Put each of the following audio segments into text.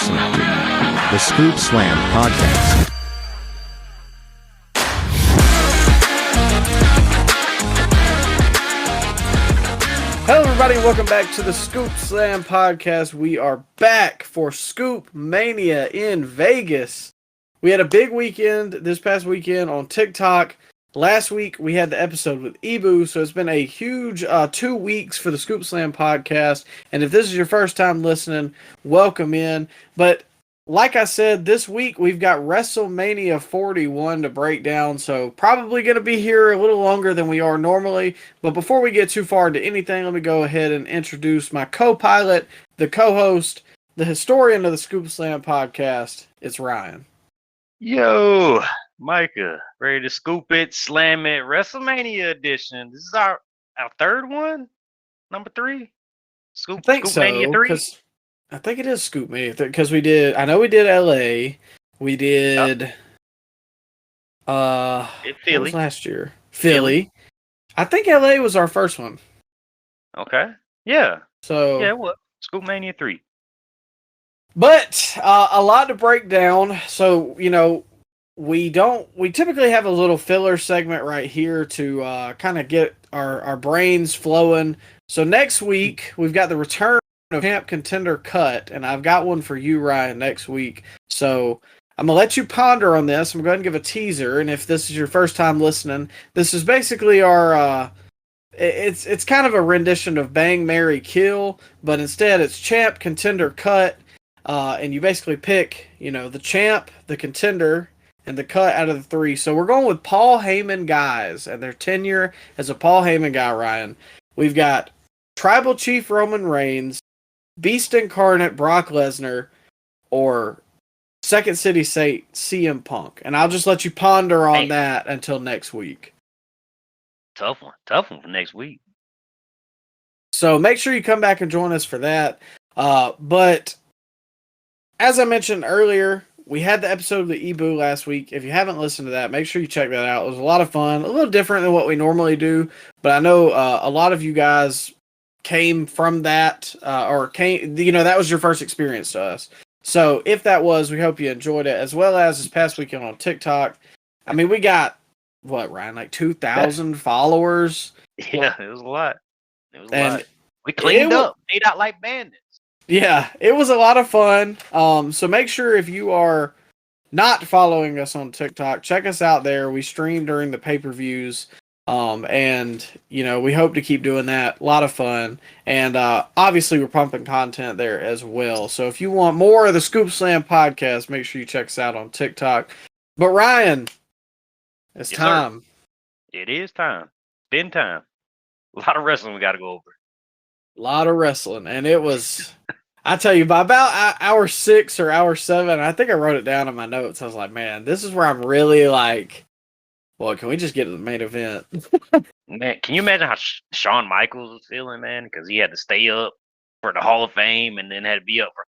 listening to the Scoop Slam Podcast. Hello everybody, welcome back to the Scoop Slam Podcast. We are back for ScoopMania in Vegas. We had a big weekend this past weekend on TikTok. Last week we had the episode with Ibu, so it's been a huge 2 weeks for the Scoop Slam Podcast. And if this is your first time listening, welcome in. But like I said, this week we've got WrestleMania 41 to break down, so probably going to be here a little longer than we are normally. But before we get too far into anything, let me go ahead and introduce my co-pilot, the co-host, the historian of the Scoop Slam Podcast. It's Ryan. Yo, Micah, ready to scoop it, slam it, WrestleMania edition. This is our third one? Number 3? I think ScoopMania 3? I think it is ScoopMania because we did. I know we did LA. We did. What was last year? Philly. I think LA was our first one. Okay. Yeah. So yeah, what? ScoopMania 3. But a lot to break down. So we typically have a little filler segment right here to kind of get our brains flowing. So next week we've got the return of Champ Contender Cut, and I've got one for you, Ryan, next week. So I'm gonna let you ponder on this. I'm going to give a teaser, and if this is your first time listening, this is basically our it's kind of a rendition of Bang, Marry, Kill, but instead it's Champ Contender Cut, and you basically pick the champ, the contender, and the cut out of the 3. So we're going with Paul Heyman guys and their tenure as a Paul Heyman guy, Ryan. We've got Tribal Chief Roman Reigns, Beast Incarnate Brock Lesnar, or Second City Saint CM Punk. And I'll just let you ponder on that until next week. Tough one for next week. So make sure you come back and join us for that. But as I mentioned earlier, we had the episode of the Ibu last week. If you haven't listened to that, make sure you check that out. It was a lot of fun, a little different than what we normally do, but I know a lot of you guys came from that, that was your first experience to us. So if that was, we hope you enjoyed it, as well as this past weekend on TikTok. I mean, we got, what, Ryan, like 2,000 followers? Yeah, it was a lot. We cleaned up, made out like bandits. Yeah, it was a lot of fun. So make sure if you are not following us on TikTok, check us out there. We stream during the pay-per-views. And we hope to keep doing that. A lot of fun. And obviously we're pumping content there as well. So if you want more of the Scoop Slam Podcast, make sure you check us out on TikTok. But Ryan, it's time. Sir. It is time. It's been time. A lot of wrestling we got to go over. A lot of wrestling. And it was, I tell you, by about hour 6 or hour 7, I think I wrote it down in my notes. I was like, man, this is where I'm really like, well, can we just get to the main event? Man, can you imagine how Shawn Michaels was feeling, man? Because he had to stay up for the Hall of Fame and then had to be up for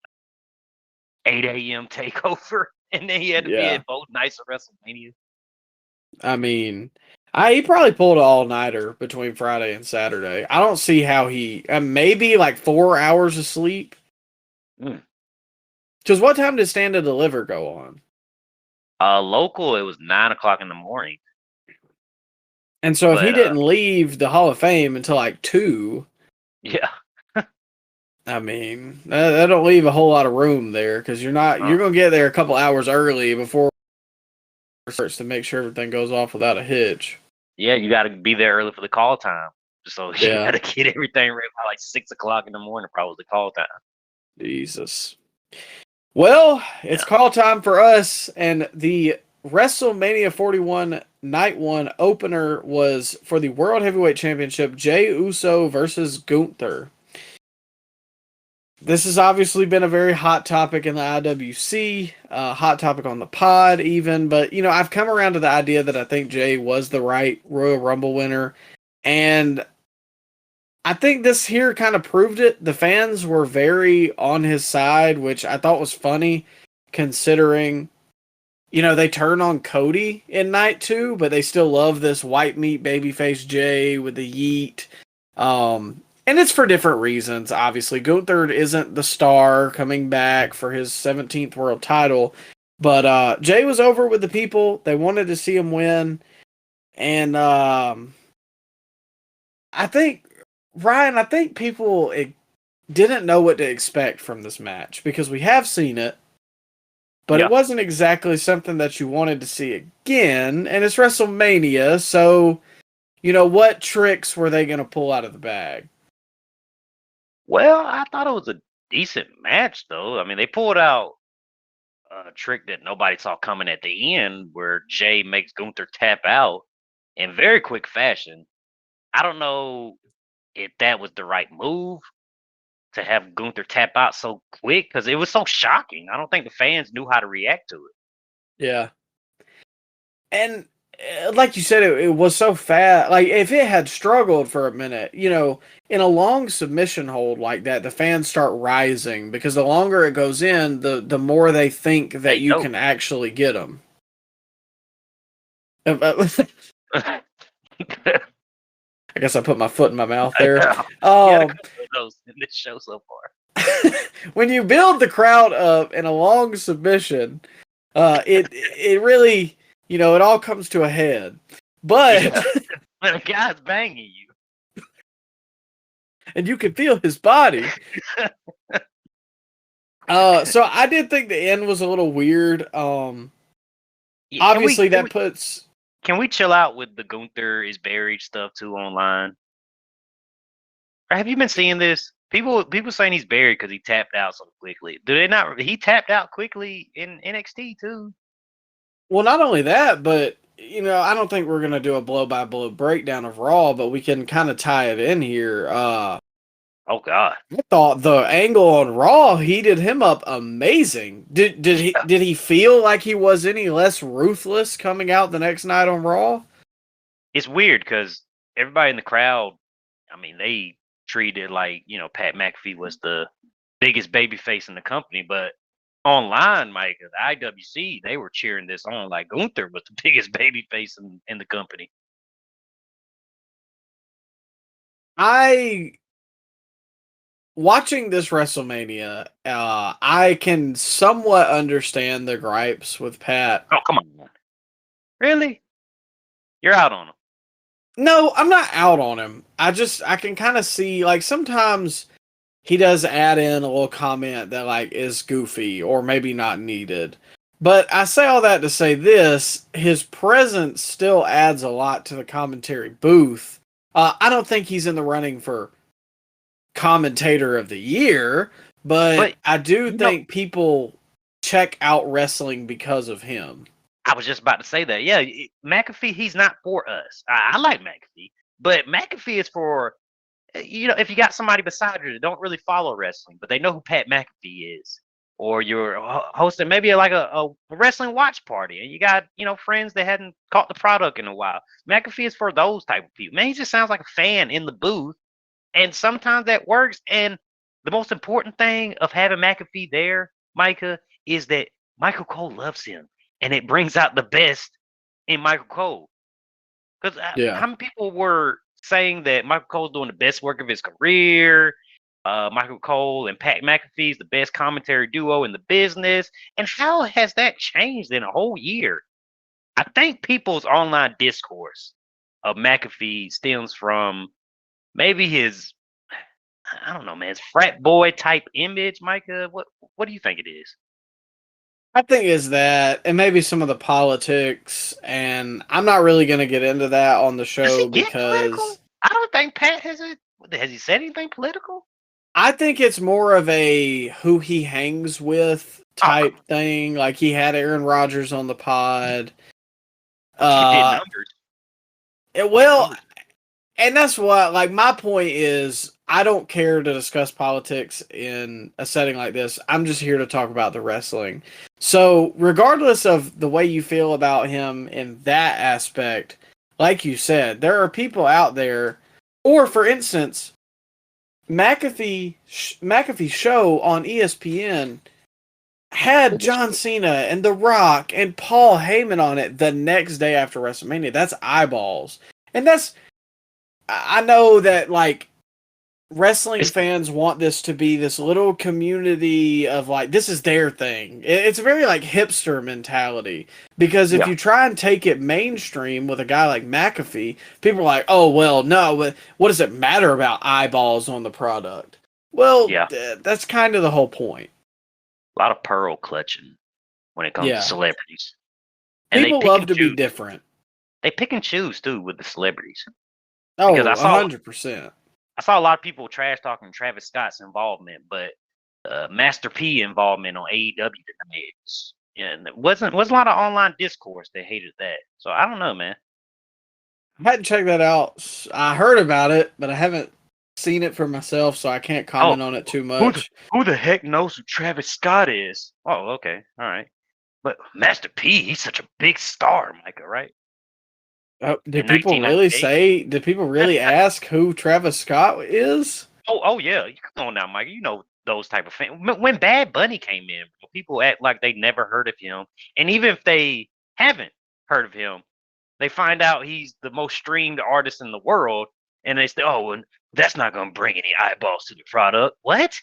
8 a.m. takeover. And then he had to be at both nights of WrestleMania. I mean, he probably pulled an all-nighter between Friday and Saturday. I don't see how he... maybe like 4 hours of sleep. Because what time did Stand and Deliver go on? Local, it was 9 o'clock in the morning. And so if he didn't leave the Hall of Fame until like 2, yeah, I mean, that don't leave a whole lot of room there because you're going to get there a couple hours early before it starts to make sure everything goes off without a hitch. Yeah, you got to be there early for the call time. So you got to get everything ready by like 6 o'clock in the morning, probably the call time. Jesus. Well, it's call time for us, and the WrestleMania 41 Night 1 opener was for the World Heavyweight Championship, Jey Uso versus Gunther. This has obviously been a very hot topic in the IWC, hot topic on the pod even, but I've come around to the idea that I think Jey was the right Royal Rumble winner, and I think this here kind of proved it. The fans were very on his side, which I thought was funny, considering, they turn on Cody in night 2, but they still love this white meat babyface Jey with the yeet. And it's for different reasons, obviously. Gunther isn't the star coming back for his 17th world title. But Jay was over with the people. They wanted to see him win. And I think, Ryan, I think people didn't know what to expect from this match because we have seen it, but it wasn't exactly something that you wanted to see again. And it's WrestleMania, so, what tricks were they going to pull out of the bag? Well, I thought it was a decent match, though. I mean, they pulled out a trick that nobody saw coming at the end where Jay makes Gunther tap out in very quick fashion. I don't know if that was the right move to have Gunther tap out so quick because it was so shocking. I don't think the fans knew how to react to it. Yeah. And like you said, it was so fast. Like, if it had struggled for a minute, in a long submission hold like that, the fans start rising because the longer it goes in, the more they think that you can actually get them. I guess I put my foot in my mouth there. Those in this show so far. When you build the crowd up in a long submission, it really, it all comes to a head. But when a guy's banging you, and you can feel his body. So I did think the end was a little weird. Obviously, that puts. Can we chill out with the Gunther is buried stuff too online? Or have you been seeing this? People saying he's buried because he tapped out so quickly. Do they not? He tapped out quickly in NXT too. Well, not only that, but I don't think we're gonna do a blow by blow breakdown of Raw, but we can kind of tie it in here. Oh God! I thought the angle on Raw heated him up amazing. Did he feel like he was any less ruthless coming out the next night on Raw? It's weird because everybody in the crowd, I mean, they treated like Pat McAfee was the biggest babyface in the company, but online, Mike, the IWC, they were cheering this on like Gunther was the biggest babyface in the company. Watching this WrestleMania, I can somewhat understand the gripes with Pat. Oh, come on. Really? You're out on him? No, I'm not out on him. I can kind of see, like, sometimes he does add in a little comment that, like, is goofy or maybe not needed. But I say all that to say this, his presence still adds a lot to the commentary booth. I don't think he's in the running for commentator of the year, but I do think people check out wrestling because of him. I was just about to say that. Yeah, McAfee, he's not for us. I like McAfee, but McAfee is for, if you got somebody beside you that don't really follow wrestling, but they know who Pat McAfee is, or you're hosting maybe like a wrestling watch party, and you got, friends that hadn't caught the product in a while. McAfee is for those type of people. Man, he just sounds like a fan in the booth. And sometimes that works. And the most important thing of having McAfee there, Micah, is that Michael Cole loves him. And it brings out the best in Michael Cole. Because how many people were saying that Michael Cole's doing the best work of his career? Michael Cole and Pat McAfee is the best commentary duo in the business. And how has that changed in a whole year? I think people's online discourse of McAfee stems from maybe his, I don't know, man, his frat boy type image, Micah. What do you think it is? I think it's that, and maybe some of the politics, and I'm not really going to get into that on the show because I don't think Pat has it. Has he said anything political? I think it's more of a who he hangs with type thing. Like, he had Aaron Rodgers on the pod. He did numbers. Well, and that's what, like, my point is, I don't care to discuss politics in a setting like this. I'm just here to talk about the wrestling. So, regardless of the way you feel about him in that aspect, like you said, there are people out there, or for instance, McAfee's show on ESPN had John Cena and The Rock and Paul Heyman on it the next day after WrestleMania. That's eyeballs. And I know that, like, wrestling fans want this to be this little community of like, this is their thing. It's a very like hipster mentality, because if you try and take it mainstream with a guy like McAfee, people are like, oh, well, no, but what does it matter about eyeballs on the product? Well, that's kind of the whole point. A lot of pearl clutching when it comes to celebrities. And people love to be different. They pick and choose, too, with the celebrities. Oh, 100%. I saw a lot of people trash talking Travis Scott's involvement, but Master P involvement on AEW tonight. And there wasn't a lot of online discourse that hated that. So I don't know, man. I hadn't checked that out. I heard about it, but I haven't seen it for myself, so I can't comment on it too much. Who the heck knows who Travis Scott is? Oh, okay, all right. But Master P, he's such a big star, Micah, right? Did people really say? Did people really ask who Travis Scott is? Oh yeah. Come on now, Mike. You know those type of fans. When Bad Bunny came in, people act like they never heard of him, and even if they haven't heard of him, they find out he's the most streamed artist in the world, and they say, "Oh, and that's not going to bring any eyeballs to the product." What?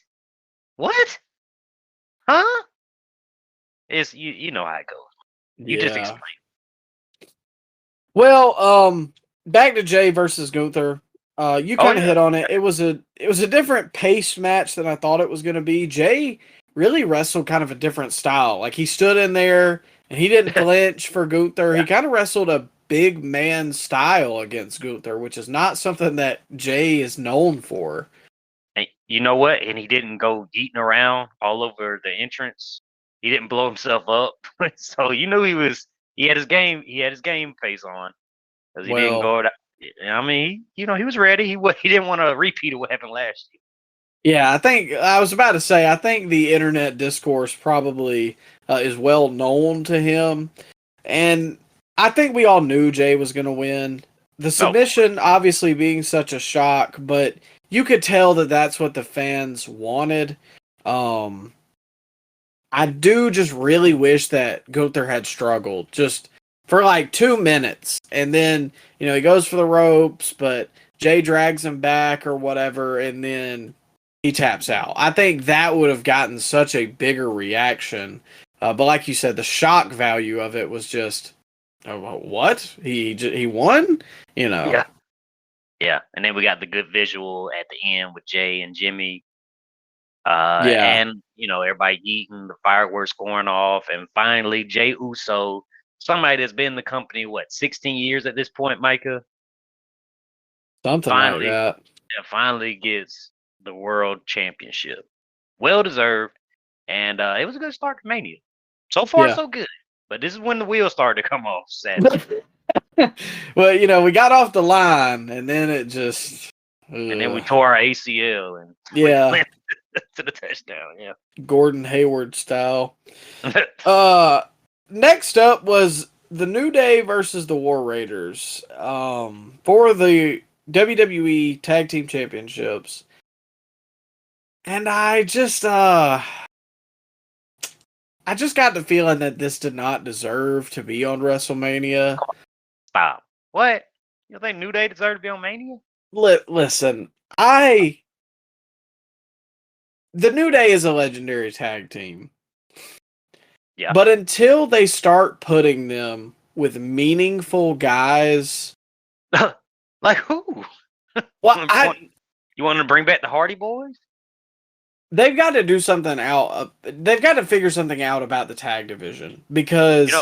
Huh? It's you know how it goes. You just explain. Well, back to Jay versus Gunther. You kind of hit on it. It was a different pace match than I thought it was going to be. Jay really wrestled kind of a different style. Like, he stood in there and he didn't flinch for Gunther. He kind of wrestled a big man style against Gunther, which is not something that Jay is known for. And you know what? And he didn't go eating around all over the entrance. He didn't blow himself up. So you knew he had his game face on, because he didn't go. I mean, he was ready. He didn't want to repeat of what happened last year. Yeah, I was about to say, I think the internet discourse probably is well known to him, and I think we all knew Jay was going to win. The submission obviously being such a shock, but you could tell that that's what the fans wanted. I do just really wish that Gunther had struggled just for like 2 minutes, and then, he goes for the ropes, but Jay drags him back or whatever, and then he taps out. I think that would have gotten such a bigger reaction. But like you said, the shock value of it was just, what? He won? Yeah. And then we got the good visual at the end with Jay and Jimmy. And everybody eating, the fireworks going off, and finally Jey Uso, somebody that's been in the company 16 years at this point, Micah. Something like that. Finally gets the world championship, well deserved, and it was a good start to Mania. So far, so good. But this is when the wheels started to come off. Sadly. Well, we got off the line, and then it just. And then we tore our ACL and to the touchdown. Yeah, Gordon Hayward style. Next up was the New Day versus the War Raiders for the WWE Tag Team Championships, and I just got the feeling that this did not deserve to be on WrestleMania. Stop. What? You think New Day deserved to be on Mania? Listen, the New Day is a legendary tag team. Yeah. But until they start putting them with meaningful guys. Like who? Well, you want to bring back the Hardy Boys? They've got to do something out. They've got to figure something out about the tag division, because.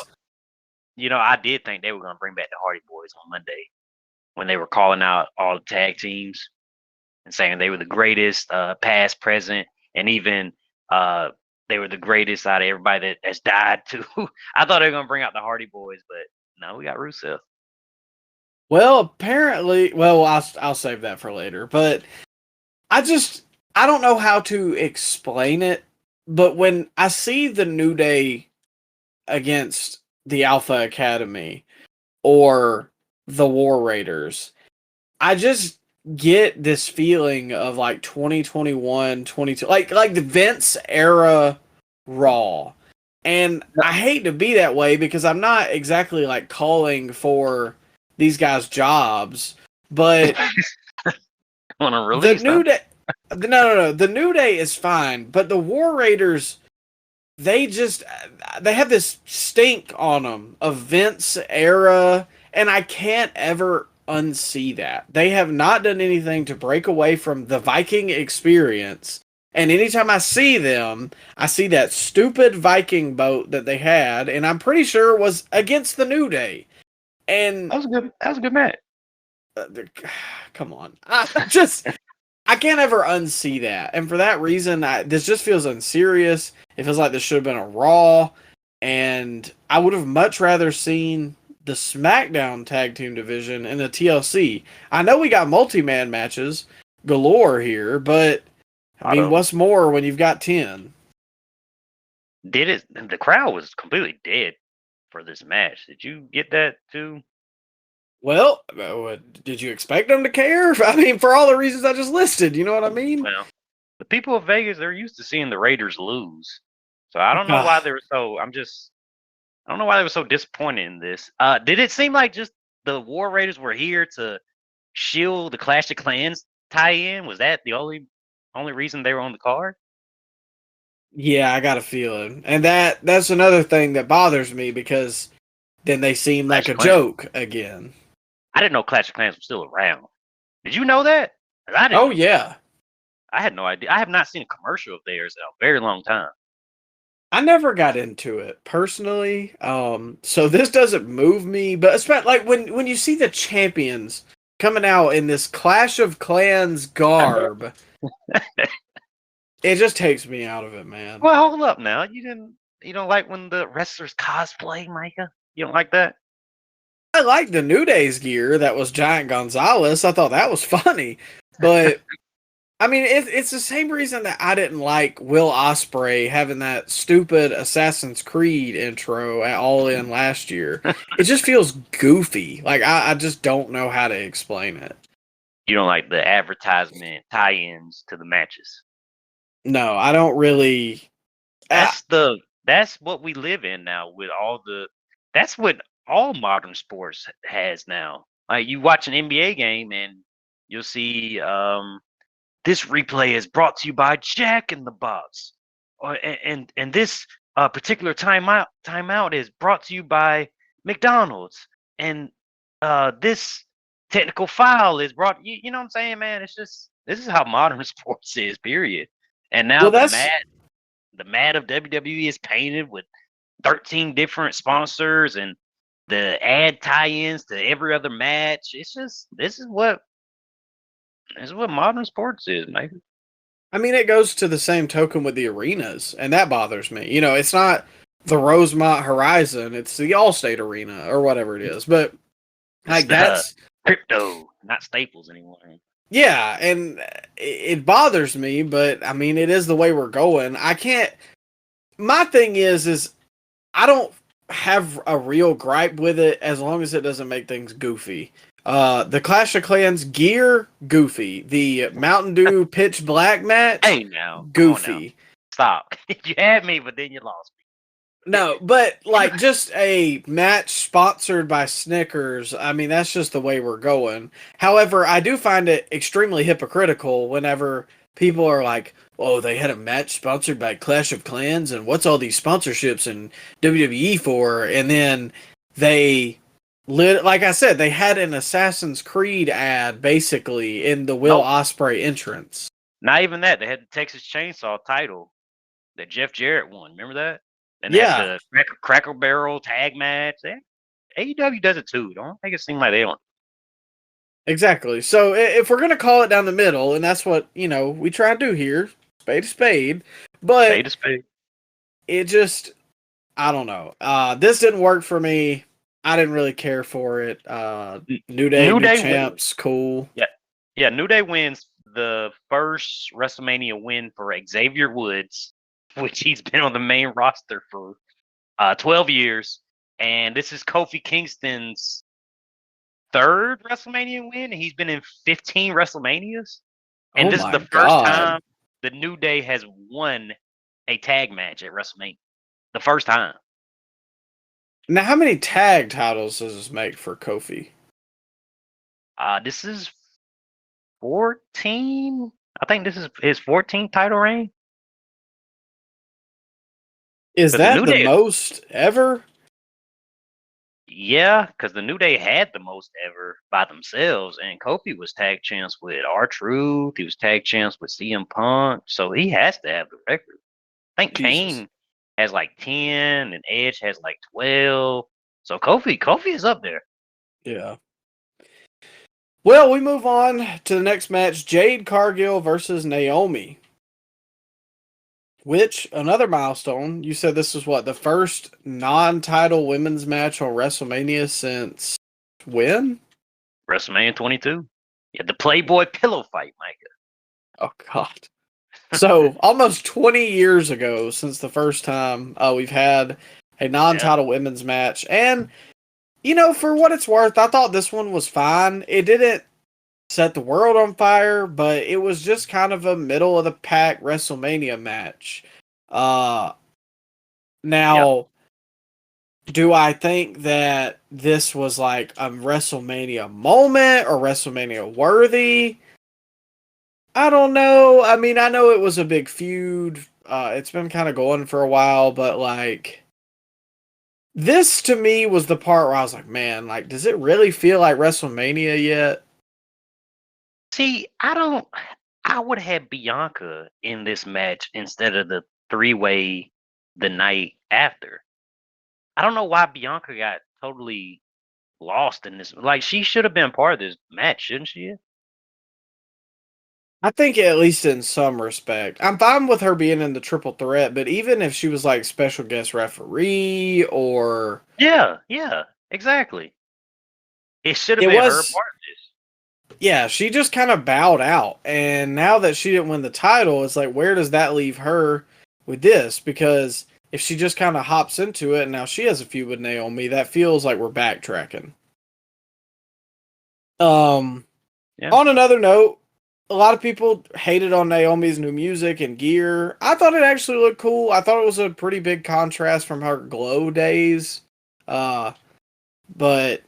I did think they were going to bring back the Hardy Boys on Monday when they were calling out all the tag teams and saying they were the greatest, past, present, and even they were the greatest out of everybody that's died too. I thought they were going to bring out the Hardy Boys, but no, we got Rusev. Well, apparently, I'll save that for later. But I don't know how to explain it. But when I see the New Day against the Alpha Academy or the War Raiders, I just get this feeling of like 2021, 22, like the Vince era Raw. And I hate to be that way, because I'm not exactly like calling for these guys' jobs, but want to release No. The New Day is fine, but the War Raiders, they have this stink on them of Vince era, and I can't ever unsee that. They have not done anything to break away from the Viking experience. And anytime I see them, I see that stupid Viking boat that they had, and I'm pretty sure it was against the New Day. And That was good. That was a good match. come on, I can't ever unsee that, and for that reason, this just feels unserious. It feels like this should have been a Raw, and I would have much rather seen the SmackDown Tag Team Division in the TLC. I know we got multi-man matches galore here, but I mean, what's more when you've got 10? The crowd was completely dead for this match. Did you get that too? Well, did you expect them to care? I mean, for all the reasons I just listed, you know what I mean? Well, the people of Vegas, they're used to seeing the Raiders lose. So I don't know why they were so I don't know why they were so disappointed in this. Did it seem like just the War Raiders were here to shield the Clash of Clans tie-in? Was that the only reason they were on the card? Yeah, I got a feeling. And that's another thing that bothers me, because then they seem like a joke again. I didn't know Clash of Clans was still around. Did you know that? I didn't. Oh, yeah. I had no idea. I have not seen a commercial of theirs in a very long time. I never got into it personally. So this doesn't move me, but especially like when you see the champions coming out in this Clash of Clans garb, it just takes me out of it, man. Well, hold up now. You don't like when the wrestlers cosplay, Micah? You don't like that? I like the New Day's gear that was Giant Gonzalez. I thought that was funny, but I mean, it's the same reason that I didn't like Will Ospreay having that stupid Assassin's Creed intro at All In last year. It just feels goofy. Like I just don't know how to explain it. You don't like the advertisement tie-ins to the matches? No, I don't really. That's what we live in now with that's what all modern sports has now. Like you watch an NBA game and you'll see this replay is brought to you by Jack in the Box, and this particular timeout is brought to you by McDonald's, and this technical foul is brought. You know what I'm saying, man? It's just this is how modern sports is. Period. And now the mat of WWE is painted with 13 different sponsors and the ad tie-ins to every other match. It's just this is what modern sports is, man. I mean, it goes to the same token with the arenas, and that bothers me. You know, it's not the Rosemont Horizon; it's the Allstate Arena or whatever it is. But like that's crypto, not Staples anymore. Yeah, and it bothers me, but I mean, it is the way we're going. I can't. My thing is I don't have a real gripe with it as long as it doesn't make things goofy. The Clash of Clans gear, goofy. The Mountain Dew Pitch Black match, hey now, goofy. Now. Stop. You had me, but then you lost me. No, but like just a match sponsored by Snickers, I mean, that's just the way we're going. However, I do find it extremely hypocritical whenever people are like, oh, they had a match sponsored by Clash of Clans, and what's all these sponsorships in WWE for? And then like I said, they had an Assassin's Creed ad basically in the Will Ospreay entrance. Not even that. They had the Texas Chainsaw title that Jeff Jarrett won. Remember that? And the Cracker Barrel tag match. AEW does it too. Don't make it seem like they don't. Exactly. So if we're gonna call it down the middle, and that's what we try to do here, spade to spade. But spade to spade. It just, I don't know. This didn't work for me. I didn't really care for it. New Day champs, wins. Cool. Yeah. New Day wins the first WrestleMania win for Xavier Woods, which he's been on the main roster for 12 years. And this is Kofi Kingston's third WrestleMania win. And he's been in 15 WrestleManias. And this is the first time the New Day has won a tag match at WrestleMania. The first time. Now, how many tag titles does this make for Kofi? This is 14. I think this is his 14th title reign. Is 'Cause that the most ever? Yeah, because the New Day had the most ever by themselves, and Kofi was tag champs with R-Truth. He was tag champs with CM Punk, so he has to have the record. I think Jesus. Kane has like 10, and Edge has like 12. So Kofi is up there. Yeah. Well, we move on to the next match: Jade Cargill versus Naomi. Which, another milestone. You said this was what, the first non-title women's match on WrestleMania since when? WrestleMania 22. Yeah, the Playboy pillow fight, Micah. Oh God. So almost 20 years ago since the first time we've had a non-title women's match. And, you know, for what it's worth, I thought this one was fine. It didn't set the world on fire, but it was just kind of a middle of the pack WrestleMania match. Now, do I think that this was like a WrestleMania moment or WrestleMania worthy? I don't know. I mean, I know it was a big feud. It's been kind of going for a while, but like, this to me was the part where I was like, man, like, does it really feel like WrestleMania yet? See, I would have Bianca in this match instead of the three-way the night after. I don't know why Bianca got totally lost in this. Like, she should have been part of this match, shouldn't she? I think at least in some respect. I'm fine with her being in the triple threat, but even if she was like special guest referee or Yeah, exactly. It should have it been her was, part of this. yeah, she just kind of bowed out. And now that she didn't win the title, it's like, where does that leave her with this? Because if she just kind of hops into it and now she has a feud with Naomi, that feels like we're backtracking. On another note, a lot of people hated on Naomi's new music and gear. I thought it actually looked cool. I thought it was a pretty big contrast from her glow days. But,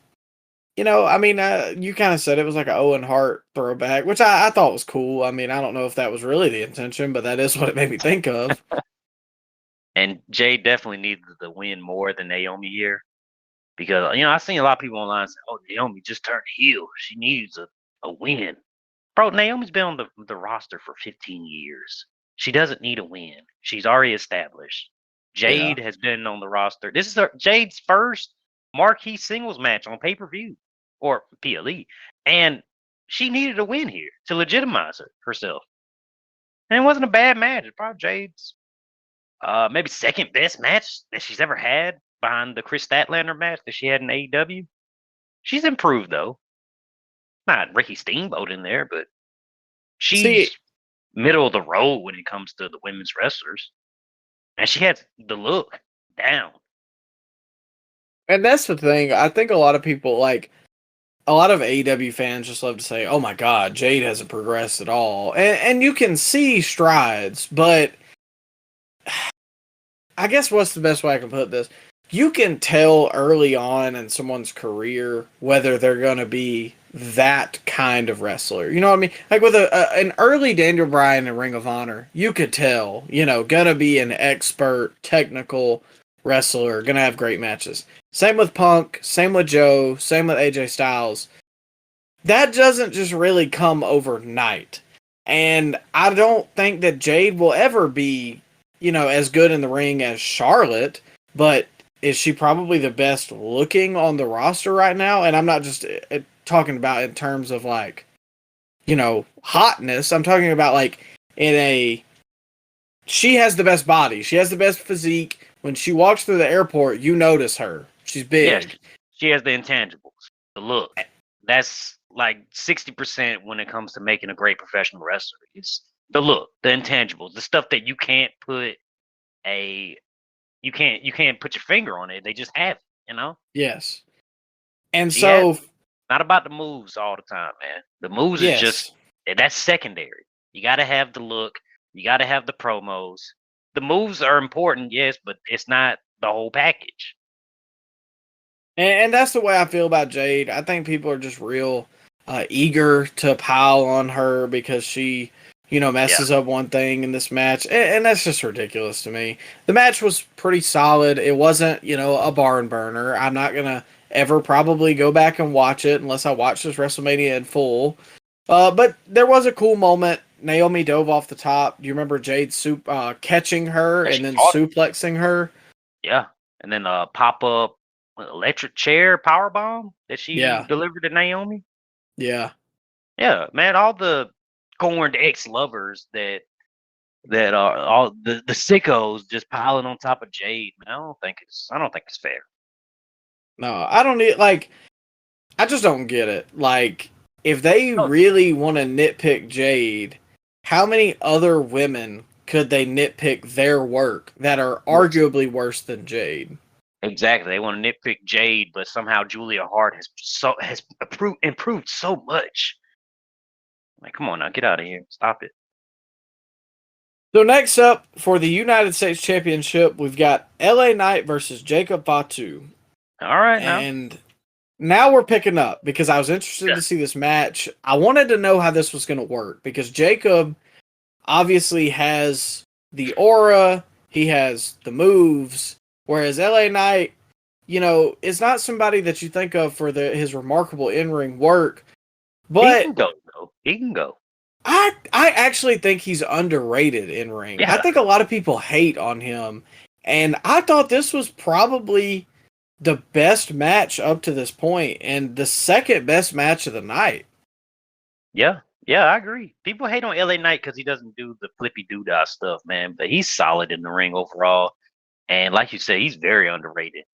you know, I mean, you kind of said it was like an Owen Hart throwback, which I thought was cool. I mean, I don't know if that was really the intention, but that is what it made me think of. And Jay definitely needed the win more than Naomi here. Because, I've seen a lot of people online say, oh, Naomi just turned heel. She needs a win. Bro, Naomi's been on the roster for 15 years. She doesn't need a win. She's already established. Jade has been on the roster. This is Jade's first marquee singles match on pay-per-view or PLE. And she needed a win here to legitimize herself. And it wasn't a bad match. It's probably Jade's maybe second best match that she's ever had behind the Chris Statlander match that she had in AEW. She's improved, though. Not Ricky Steamboat in there, but she's middle of the road when it comes to the women's wrestlers. And she has the look down. And that's the thing. I think a lot of people, like, a lot of AEW fans just love to say, oh my God, Jade hasn't progressed at all. And you can see strides, but I guess what's the best way I can put this? You can tell early on in someone's career whether they're going to be that kind of wrestler. You know what I mean? Like with an early Daniel Bryan in Ring of Honor, you could tell, going to be an expert, technical wrestler, going to have great matches. Same with Punk, same with Joe, same with AJ Styles. That doesn't just really come overnight. And I don't think that Jade will ever be, as good in the ring as Charlotte, but is she probably the best looking on the roster right now? And I'm not just talking about in terms of like, hotness. I'm talking about like she has the best body. She has the best physique. When she walks through the airport, you notice her. She's big. Yeah, she has the intangibles, the look. That's like 60% when it comes to making a great professional wrestler. It's the look, the intangibles, the stuff that you can't put you can't put your finger on it. They just have it. Yes. And so not about the moves all the time, man. The moves is just that's secondary. You got to have the look. You got to have the promos. The moves are important, yes, but it's not the whole package. And that's the way I feel about Jade. I think people are just real eager to pile on her because she messes up one thing in this match, and that's just ridiculous to me. The match was pretty solid. It wasn't, a barn burner. I'm not gonna ever probably go back and watch it unless I watch this WrestleMania in full. But there was a cool moment. Naomi dove off the top. Do you remember Jade catching her and then suplexing her? Yeah, and then pop up electric chair power bomb that she delivered to Naomi. Yeah. Yeah, man, all the scorned ex-lovers that are all the sickos just piling on top of Jade. Man, I don't think it's fair. No, I don't need I just don't get it. Like, if they really want to nitpick Jade, how many other women could they nitpick their work that are arguably worse than Jade? Exactly. They want to nitpick Jade, but somehow Julia Hart has improved so much. Like, come on now, get out of here. Stop it. So next up for the United States Championship, we've got LA Knight versus Jacob Fatu. All right, and now we're picking up because I was interested to see this match. I wanted to know how this was going to work because Jacob obviously has the aura, he has the moves, whereas LA Knight, is not somebody that you think of for his remarkable in-ring work. But he can go, though. He can go. I actually think he's underrated in ring. Yeah. I think a lot of people hate on him, and I thought this was probably the best match up to this point and the second best match of the night. Yeah, I agree. People hate on LA Knight because he doesn't do the flippy doodah stuff, man. But he's solid in the ring overall, and like you said, he's very underrated.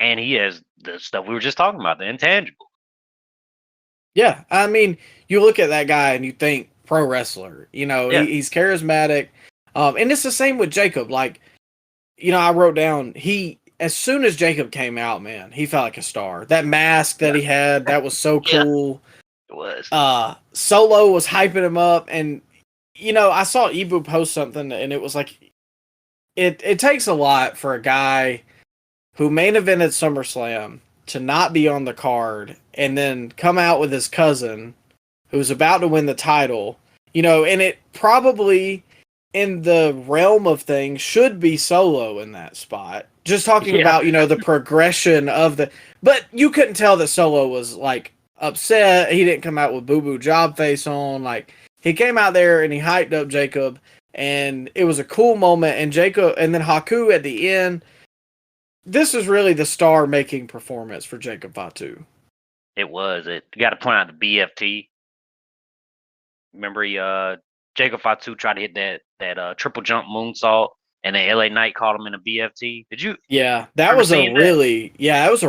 And he has the stuff we were just talking about, the intangible. Yeah, I mean, you look at that guy and you think pro wrestler. He's charismatic, and it's the same with Jacob. Like, I wrote down as soon as Jacob came out, man, he felt like a star. That mask that he had, that was so cool. It was. Solo was hyping him up, and I saw Ibu post something, and it was like, it takes a lot for a guy who main evented SummerSlam to not be on the card and then come out with his cousin who's about to win the title, and it probably in the realm of things should be Solo in that spot. Just talking about, the progression of but you couldn't tell that Solo was like upset. He didn't come out with boo-boo job face on. Like, he came out there and he hyped up Jacob, and it was a cool moment. And Jacob, and then Haku at the end. This is really the star-making performance for Jacob Fatu. It was. You got to point out the BFT. Remember, Jacob Fatu tried to hit that triple jump moonsault, and then LA Knight called him in a BFT. Did you? Yeah, that was a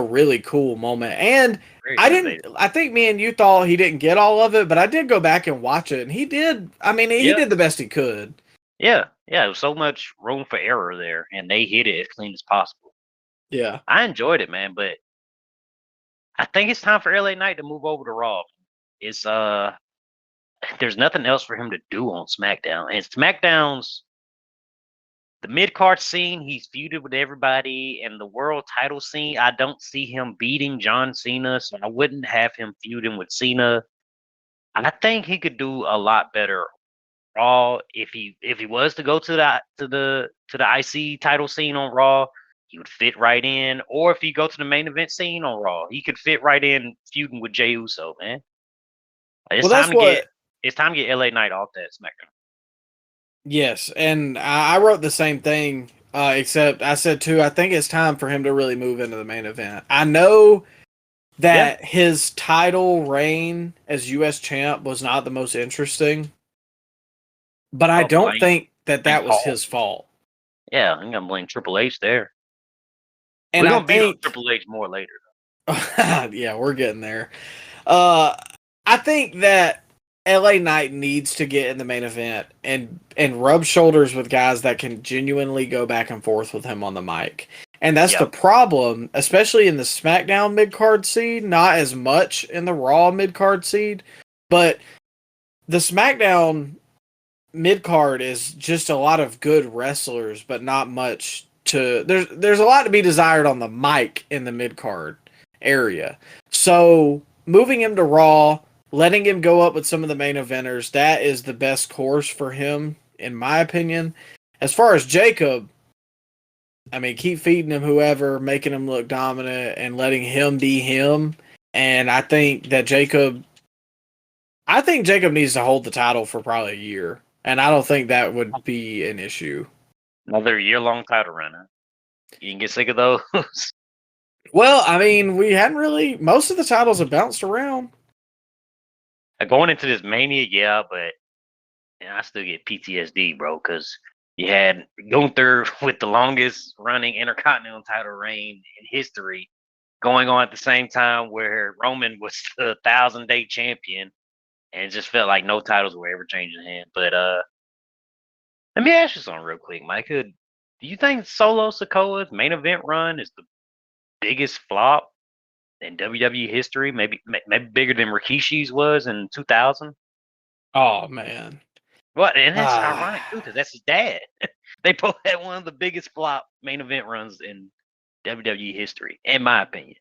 really cool moment. And I think me and you thought he didn't get all of it, but I did go back and watch it, and he did. I mean, he did the best he could. Yeah, there was so much room for error there, and they hit it as clean as possible. Yeah. I enjoyed it, man, but I think it's time for LA Knight to move over to Raw. It's there's nothing else for him to do on SmackDown. And SmackDown's the mid-card scene, he's feuded with everybody, and the world title scene, I don't see him beating John Cena, so I wouldn't have him feuding with Cena. I think he could do a lot better Raw if he was to go to the IC title scene on Raw. He would fit right in. Or if he go to the main event scene on Raw, he could fit right in feuding with Jey Uso, man. It's time to get LA Knight off that SmackDown. Yes, and I wrote the same thing, except I said, too, I think it's time for him to really move into the main event. I know that his title reign as U.S. champ was not the most interesting, but I don't think that was his fault. Yeah, I'm going to blame Triple H there. And we're going to beat Triple H more later. Yeah, we're getting there. I think that LA Knight needs to get in the main event and rub shoulders with guys that can genuinely go back and forth with him on the mic. And that's the problem, especially in the SmackDown mid-card seed, not as much in the Raw mid-card seed, but the SmackDown mid-card is just a lot of good wrestlers, but not much there's a lot to be desired on the mic in the mid-card area. So moving him to Raw letting him go up with some of the main eventers, that is the best course for him, in my opinion. As far as Jacob, I mean, keep feeding him whoever, making him look dominant, and letting him be him. And I think Jacob needs to hold the title for probably a year. And I don't think that would be an issue. Another year-long title run, huh? You can get sick of those. Well, I mean, we hadn't really. Most of the titles have bounced around. Going into this Mania, yeah, but I still get PTSD, bro, because you had Gunther with the longest running Intercontinental title reign in history going on at the same time where Roman was the 1,000-day champion, and it just felt like no titles were ever changing hands. But let me ask you something real quick, Micah. Do you think Solo Sikoa's main event run is the biggest flop in WWE history? Maybe bigger than Rikishi's was in 2000? Oh, man. Well, and that's ironic, too, because that's his dad. They both had one of the biggest flop main event runs in WWE history, in my opinion.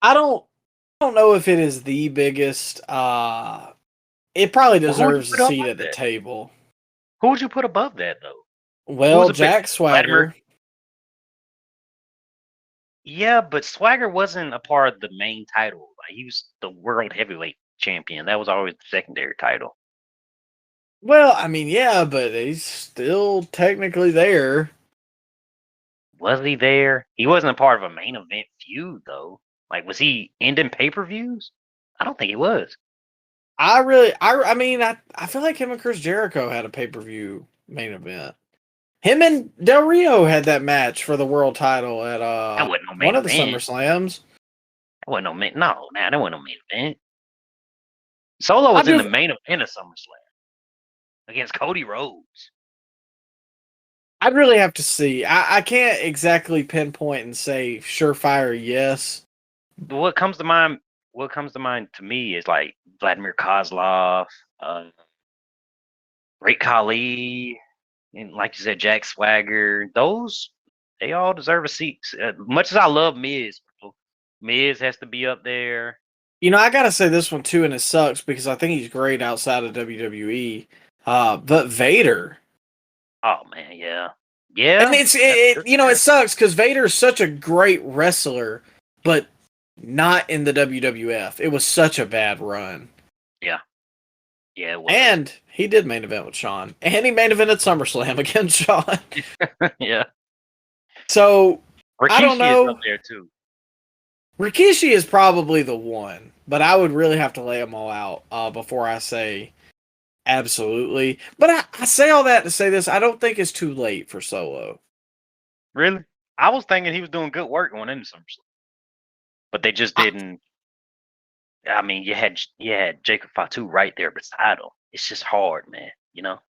I don't know if it is the biggest. It probably deserves a seat at the table. Who would you put above that, though? Well, Jack Swagger. Yeah, but Swagger wasn't a part of the main title. Like, he was the world heavyweight champion. That was always the secondary title. Well, I mean, yeah, but he's still technically there. Was he there? He wasn't a part of a main event feud, though. Like, was he ending pay-per-views? I don't think he was. I feel like him and Chris Jericho had a pay-per-view main event. Him and Del Rio had that match for the world title at one of the SummerSlams. That wasn't no main. No, man, that wasn't no main event. Solo was in the main event of SummerSlam against Cody Rhodes. I'd really have to see. I can't exactly pinpoint and say surefire yes. What comes to mind to me is like Vladimir Kozlov, Great Khali, and like you said, Jack Swagger. Those, they all deserve a seat. Much as I love Miz, Miz has to be up there. You know, I gotta say this one too, and it sucks because I think he's great outside of WWE. But Vader. Oh man, yeah. And it sucks because Vader is such a great wrestler, but not in the WWF. It was such a bad run. Yeah. Yeah, it was. And he did main event with Shawn. And he main evented SummerSlam against Shawn. Yeah. So, Rikishi I don't know. Is up there too. Rikishi is probably the one, but I would really have to lay them all out before I say absolutely. But I say all that to say this. I don't think it's too late for Solo. Really? I was thinking he was doing good work going into SummerSlam. But they just didn't. I mean, you had Jacob Fatu right there beside him. It's just hard, man. You know.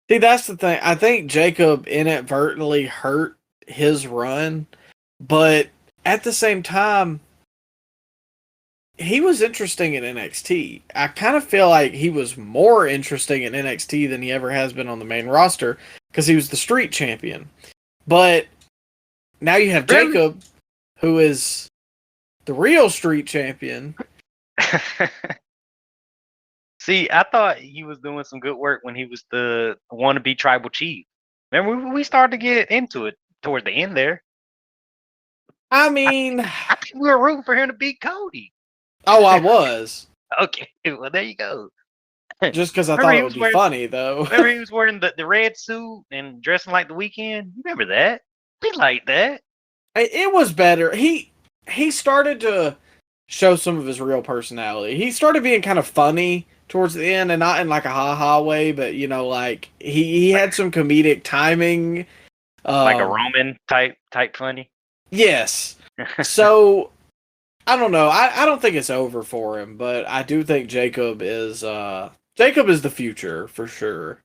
See, that's the thing. I think Jacob inadvertently hurt his run, but at the same time, he was interesting in NXT. I kind of feel like he was more interesting in NXT than he ever has been on the main roster because he was the street champion. But now you have Jacob, who is the real street champion. See, I thought he was doing some good work when he was the wannabe tribal chief. Remember, we started to get into it towards the end there. I mean, I think we were rooting for him to beat Cody. Oh, I was. Okay, well, there you go. Just because I thought it would be funny, though. Remember he was wearing the red suit and dressing like the Weeknd? You remember that? We liked that. It was better. He started to show some of his real personality. He started being kind of funny towards the end, and not in like a ha-ha way, but, you know, like, he had some comedic timing. Like a Roman type funny? Yes. So, I don't know. I don't think it's over for him, but I do think Jacob is the future, for sure.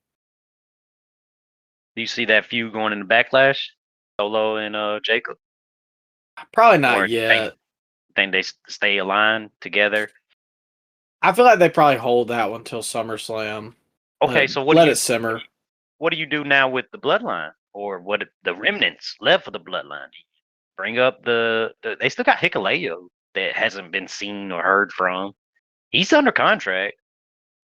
Do you see that feud going in the Backlash? Solo and Jacob? Probably not yet. Think they stay aligned together? I feel like they probably hold that one till SummerSlam. Okay, so let it simmer. What do you do now with the Bloodline, or what the remnants left for the Bloodline? Do you bring up they still got Hikuleo that hasn't been seen or heard from. He's under contract,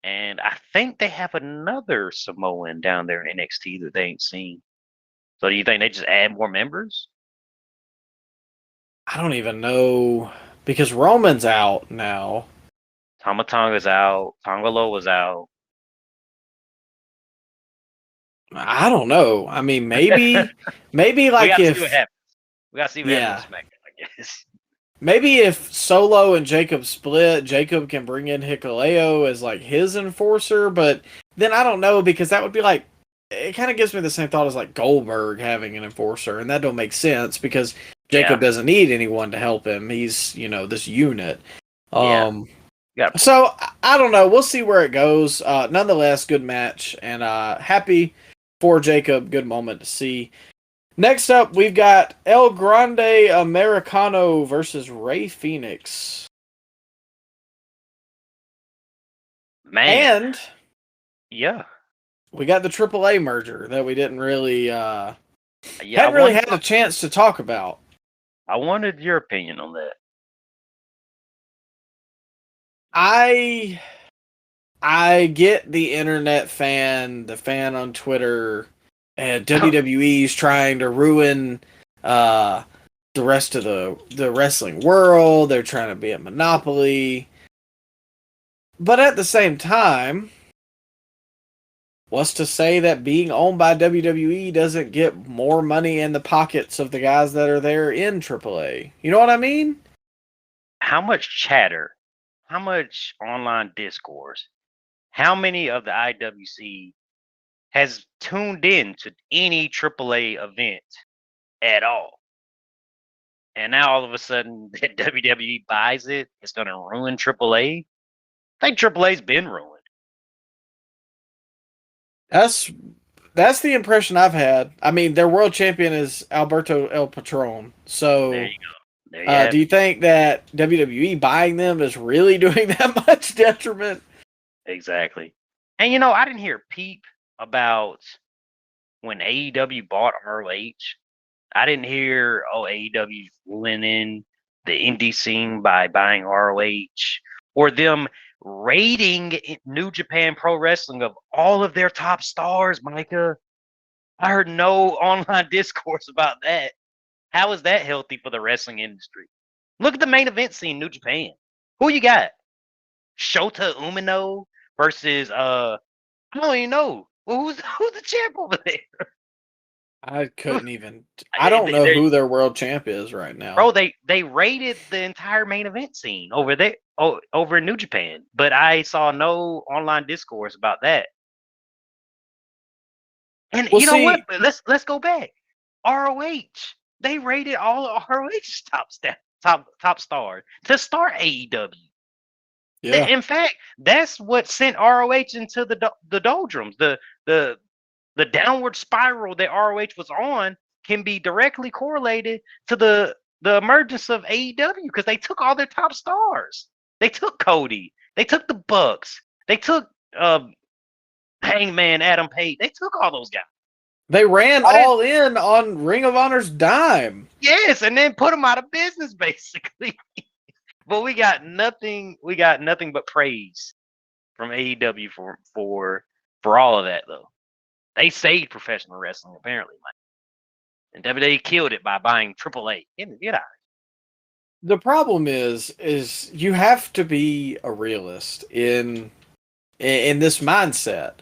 and I think they have another Samoan down there in NXT that they ain't seen. So do you think they just add more members? I don't even know because Roman's out now. Tama Tonga's out. Tongalo was out. I don't know. I mean, maybe We like got to see what if happens. We got to see what yeah, happens on SmackDown, I guess. maybe if Solo and Jacob split, Jacob can bring in Hikuleo as like his enforcer, but then I don't know because that would be like it kind of gives me the same thought as like Goldberg having an enforcer, and that don't make sense because Jacob Yeah. doesn't need anyone to help him. He's, this unit. Yeah. So I don't know. We'll see where it goes. Nonetheless, good match and happy for Jacob. Good moment to see. Next up, we've got El Grande Americano versus Rey Fenix. Man. And Yeah. we got the AAA merger that we didn't really Yeah. hadn't really had a chance to talk about. I wanted your opinion on that. I get the internet fan, the fan on Twitter, and WWE's trying to ruin the rest of the wrestling world. They're trying to be a monopoly. But at the same time, what's to say that being owned by WWE doesn't get more money in the pockets of the guys that are there in AAA? You know what I mean? How much chatter? How much online discourse? How many of the IWC has tuned in to any AAA event at all? And now all of a sudden that WWE buys it, it's going to ruin AAA? I think AAA's been ruined. That's the impression I've had. I mean, their world champion is Alberto El Patron. So There you go. There you have do you think that WWE buying them is really doing that much detriment? Exactly. And I didn't hear peep about when AEW bought ROH. I didn't hear, AEW winning the indie scene by buying ROH, or them raiding New Japan Pro Wrestling of all of their top stars, Micah. I heard no online discourse about that. How is that healthy for the wrestling industry? Look at the main event scene, New Japan. Who you got? Shota Umino versus I don't even know. Who's the champ over there? I couldn't even. I don't know who their world champ is right now. Bro, they raided the entire main event scene over there, over in New Japan, but I saw no online discourse about that. And Well, you know what? see- Let's go back. ROH, they raided all of ROH's top stars to start AEW. Yeah, In fact, that's what sent ROH into the doldrums. The downward spiral that ROH was on can be directly correlated to the emergence of AEW because they took all their top stars. They took Cody. They took the Bucks. They took Hangman, Adam Page. They took all those guys. they ran all in on Ring of Honor's dime. Yes, and then put them out of business basically. But we got nothing. We got nothing but praise from AEW for all of that though. They saved professional wrestling apparently, and WWE killed it by buying AAA. Get out. The problem is you have to be a realist in this mindset.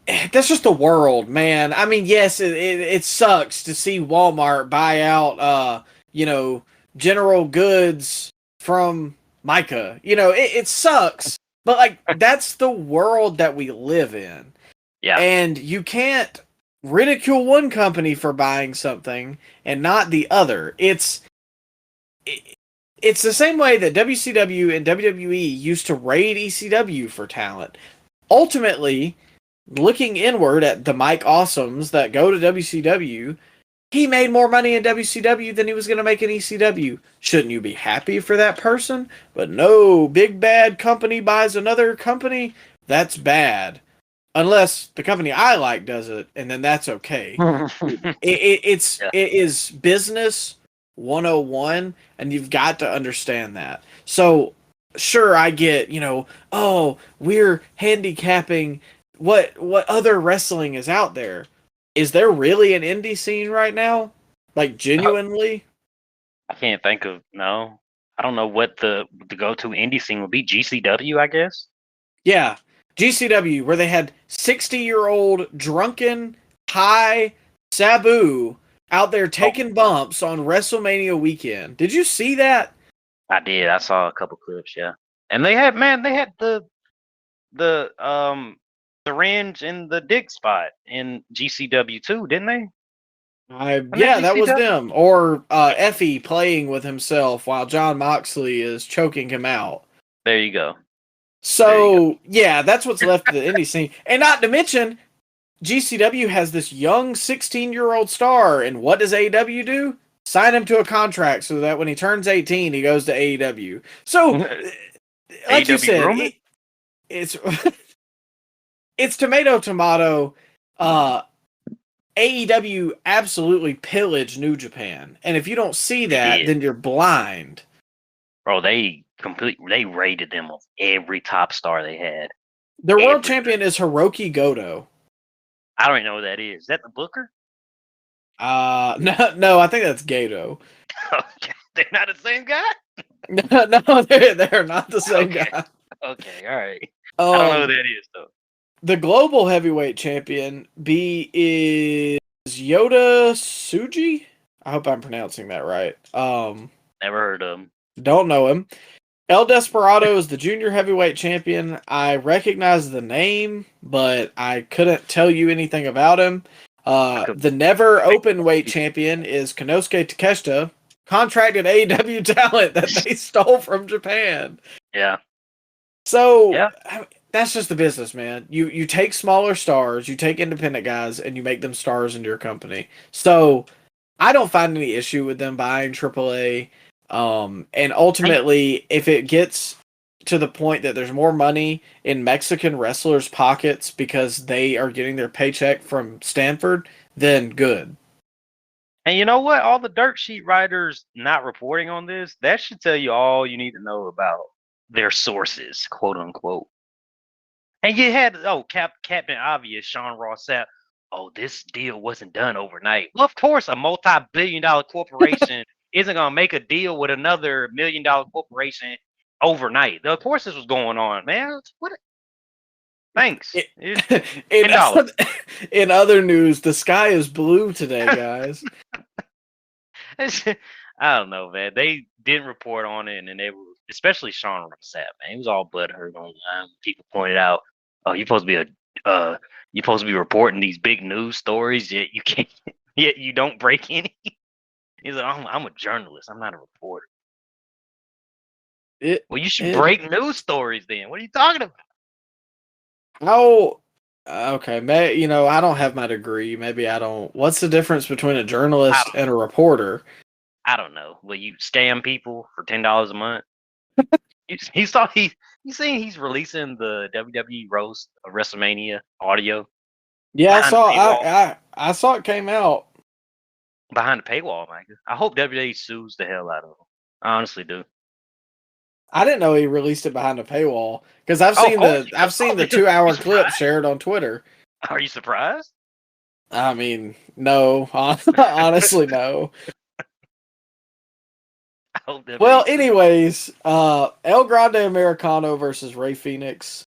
That's just the world, man. I mean, yes, it sucks to see Walmart buy out, General Goods from Micah. It sucks, but like that's the world that we live in. Yeah. And you can't ridicule one company for buying something and not the other. It's the same way that WCW and WWE used to raid ECW for talent. Ultimately, looking inward at the Mike Awesomes that go to WCW, he made more money in WCW than he was going to make in ECW. Shouldn't you be happy for that person? But no, big bad company buys another company. That's bad. Unless the company I like does it, and then that's okay. It is business 101, and you've got to understand that. So sure, I get, oh, we're handicapping what other wrestling is out there. Is there really an indie scene right now? Like genuinely? I can't think of no. I don't know what the go-to indie scene would be. GCW, I guess. Yeah. GCW, where they had 60-year-old drunken high Sabu out there taking bumps on WrestleMania weekend. Did you see that? I did. I saw a couple clips, yeah. And they had the syringe in the dick spot in GCW too, didn't they? Yeah, that was them. Or Effie playing with himself while John Moxley is choking him out. There you go. So, yeah, that's what's left of the indie scene. And not to mention, GCW has this young 16-year-old star, and what does AEW do? Sign him to a contract so that when he turns 18, he goes to AEW. So, like you said, it's it's tomato. AEW absolutely pillaged New Japan, and if you don't see that, then you're blind. Bro, they raided them of every top star they had. Their world champion is Hiroki Goto. I don't even know who that is. Is that the Booker? No, I think that's Gato. They're not the same guy? No, they're not the same guy. Okay, all right. I don't know who that is, though. The global heavyweight champion is Yoda Tsuji. I hope I'm pronouncing that right. Never heard of him. Don't know him. El Desperado is the junior heavyweight champion. I recognize the name, but I couldn't tell you anything about him. The never open weight champion is Konosuke Takeshita, contracted AEW talent that they stole from Japan. Yeah. So, yeah. That's just the business, man. You take smaller stars, you take independent guys, and you make them stars into your company. So, I don't find any issue with them buying AAA. And ultimately, if it gets to the point that there's more money in Mexican wrestlers' pockets because they are getting their paycheck from Stanford, then good. And you know what? All the dirt sheet writers not reporting on this, that should tell you all you need to know about their sources, quote unquote. And you had, Captain Obvious, Sean Ross said, this deal wasn't done overnight. Well, of course, a multi-billion-dollar corporation isn't going to make a deal with another $1 million corporation overnight. Of course this was going on, man. What? Thanks. In other news, the sky is blue today, guys. I don't know, man. They didn't report on it, and they were, especially Sean Ross, man. He was all butthurt online. People pointed out, you're supposed to be reporting these big news stories, yet you can't, yet you don't break any. He's like, I'm a journalist. I'm not a reporter. Well, you should break news stories then. What are you talking about? Okay, I don't have my degree. Maybe I don't. What's the difference between a journalist and a reporter? I don't know. Will you scam people for $10 a month? He's he's releasing the WWE roast of WrestleMania audio. Yeah, I saw it came out behind the paywall, Micah. I hope WWE sues the hell out of him. I honestly do. I didn't know he released it behind a paywall because I've seen the 2-hour clip shared on Twitter. Are you surprised? I mean, no, honestly, no. Well, anyways, El Grande Americano versus Rey Fenix.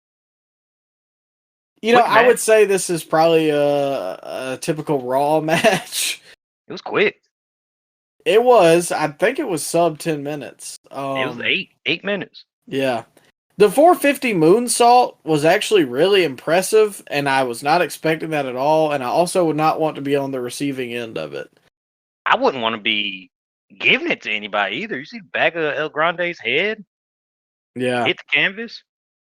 I would say this is probably a typical Raw match. It was quick. It was. I think it was sub 10 minutes. It was 8 minutes. Yeah. The 450 moonsault was actually really impressive, and I was not expecting that at all, and I also would not want to be on the receiving end of it. I wouldn't want to be giving it to anybody either. You see the back of El Grande's head? Yeah. Hit the canvas,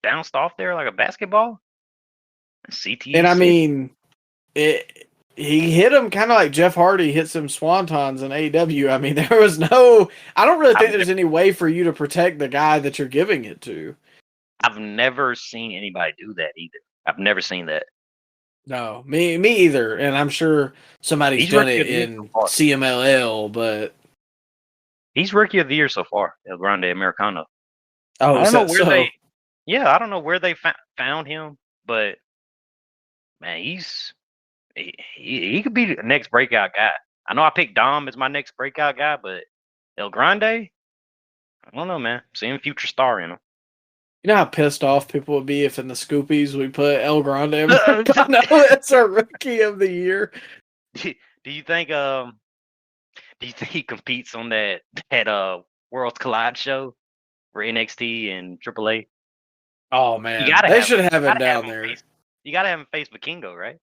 bounced off there like a basketball. CT. And I mean, he hit him kind of like Jeff Hardy hits him swantons in AEW. I mean, there was I don't really think there's any way for you to protect the guy that you're giving it to. I've never seen anybody do that either. I've never seen that. No, me either. And I'm sure somebody's done it in CMLL, but he's Rookie of the Year so far, El Grande Americano. Oh, I is don't know that where so? I don't know where they found him, but man, he could be the next breakout guy. I know I picked Dom as my next breakout guy, but El Grande, I don't know, man. Seeing future star in him. You know how pissed off people would be if in the Scoopies we put El Grande and Marcano as our rookie of the year. Do you think he competes on that Worlds Collide show for NXT and AAA? Oh You man, gotta they have should him. have You him gotta have down him there. face. You gotta have him face Vikingo, right?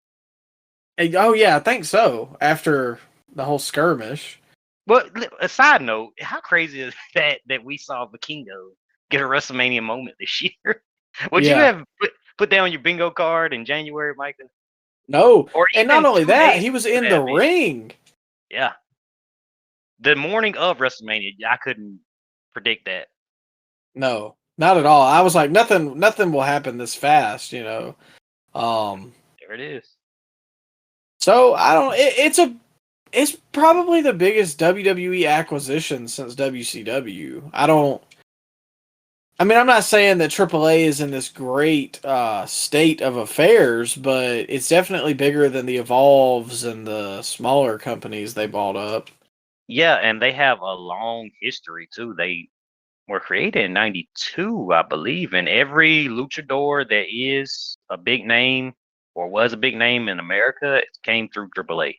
Oh yeah, I think so. After the whole skirmish. But a side note, how crazy is that we saw Vikingo get a WrestleMania moment this year? Would you Yeah. have put that on your bingo card in January, Micah? No, Or and not even only 2 days that, he was before in the that event? ring. Yeah. The morning of WrestleMania, I couldn't predict that. No, not at all. I was like, nothing will happen this fast, you know. There it is. So I don't. It's probably the biggest WWE acquisition since WCW. I don't. I mean, I'm not saying that AAA is in this great state of affairs, but it's definitely bigger than the Evolves and the smaller companies they bought up. Yeah, and they have a long history too. They were created in '92, I believe, and every luchador that is a big name or was a big name in America it came through AAA.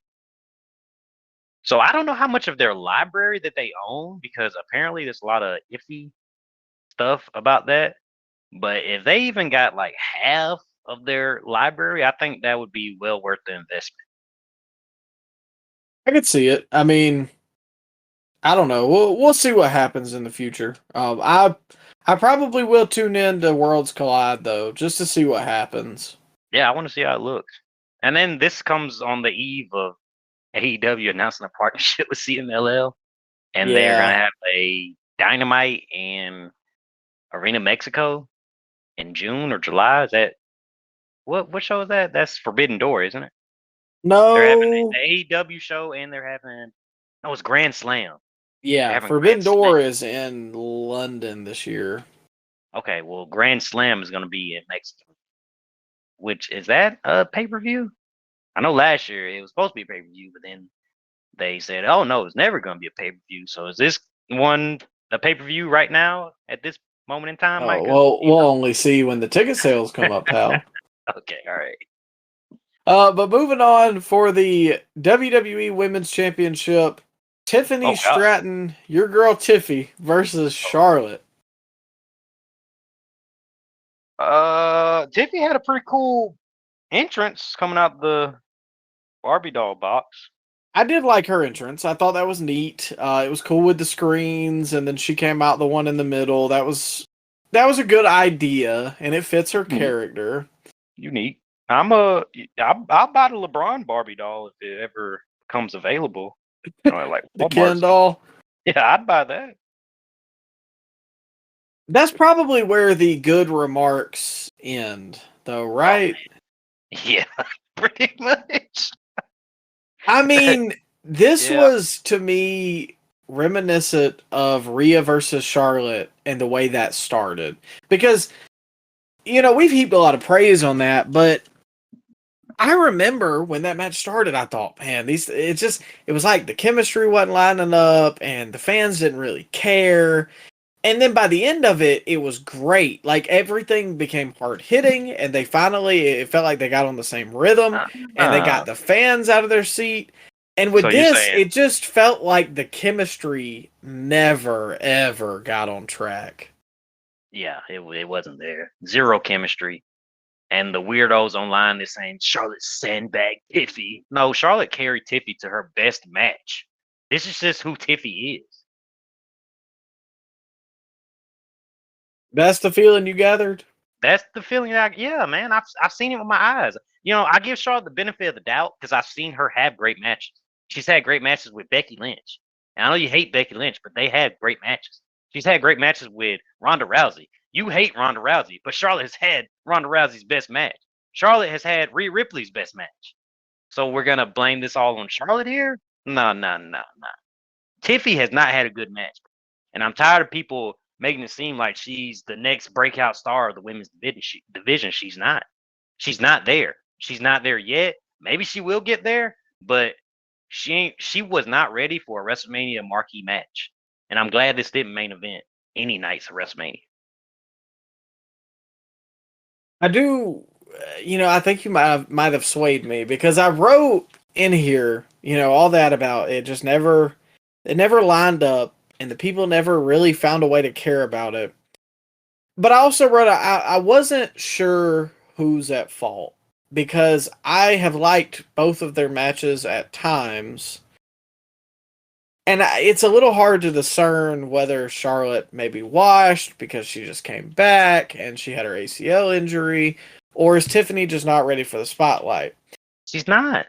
So I don't know how much of their library that they own because apparently there's a lot of iffy stuff about that. But if they even got like half of their library, I think that would be well worth the investment. I could see it. I mean, I don't know. We'll see what happens in the future. I probably will tune in to Worlds Collide though, just to see what happens. Yeah, I want to see how it looks. And then this comes on the eve of AEW announcing a partnership with CMLL, and they're gonna Yeah. have a Dynamite in Arena Mexico in June or July. Is that what show is that? That's Forbidden Door, isn't it? They're having No. the AEW show, and they're having no, it's Grand Slam. They're Yeah, having Grand Forbidden Slam. Door is in London this year. Okay, well, Grand Slam is gonna be in Mexico. Which is that a pay per view? I know last year it was supposed to be a pay per view, but then they said, "Oh no, it's never going to be a pay per view." So is this one a pay per view right now at this moment in time, Oh, Micah? well, You we'll only see when the ticket sales come up, know? pal. Okay, all right. But moving on for the WWE Women's Championship, Tiffany Oh God. Stratton, your girl Tiffy versus Charlotte. Tiffy had a pretty cool entrance coming out the Barbie doll box. I did like her entrance. I thought that was neat. It was cool with the screens, and then she came out the one in the middle. That was a good idea, and it fits her Unique. character. Unique. I'll buy the LeBron Barbie doll if it ever becomes available. Like The Ken Walmart's. doll. Yeah, I'd buy that. That's probably where the good remarks end, though, Oh right? man. Yeah, pretty much. I mean, this Yeah. was to me reminiscent of Rhea versus Charlotte and the way that started. Because, we've heaped a lot of praise on that, but I remember when that match started, I thought, man, it was like the chemistry wasn't lining up and the fans didn't really care. And then by the end of it, it was great. Like everything became hard hitting, and it felt like they got on the same rhythm, and they got Uh, the fans out of their seat. And so with you're this, saying, it just felt like the chemistry never, ever got on track. yeah, it wasn't there. Zero chemistry. And the weirdos online they're saying Charlotte sandbag Tiffy. No, Charlotte carried Tiffy to her best match. This is just who Tiffy is. That's the feeling you gathered? That's the feeling yeah, man. I've seen it with my eyes. I give Charlotte the benefit of the doubt because I've seen her have great matches. She's had great matches with Becky Lynch. And I know you hate Becky Lynch, but they had great matches. She's had great matches with Ronda Rousey. You hate Ronda Rousey, but Charlotte has had Ronda Rousey's best match. Charlotte has had Rhea Ripley's best match. So we're gonna blame this all on Charlotte here? No, no, no, no. Tiffy has not had a good match, and I'm tired of people making it seem like she's the next breakout star of the women's division. She's not. She's not there. She's not there yet. Maybe she will get there, but she was not ready for a WrestleMania marquee match. And I'm glad this didn't main event any nights of WrestleMania. I do, I think you might have swayed me because I wrote in here, all that about it it never lined up, and the people never really found a way to care about it. But I also wrote I wasn't sure who's at fault because I have liked both of their matches at times. And it's a little hard to discern whether Charlotte may be washed because she just came back and she had her ACL injury, or is Tiffany just not ready for the spotlight? She's not.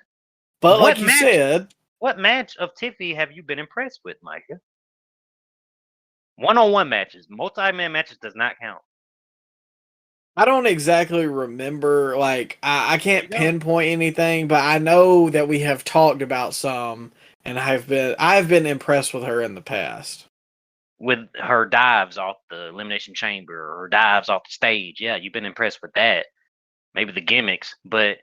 But like you said... What match of Tiffany have you been impressed with, Micah? One-on-one matches. Multi-man matches does not count. I don't exactly remember, I can't pinpoint anything, but I know that we have talked about some, and I've been impressed with her in the past. With her dives off the Elimination Chamber or dives off the stage. Yeah, you've been impressed with that. Maybe the gimmicks, but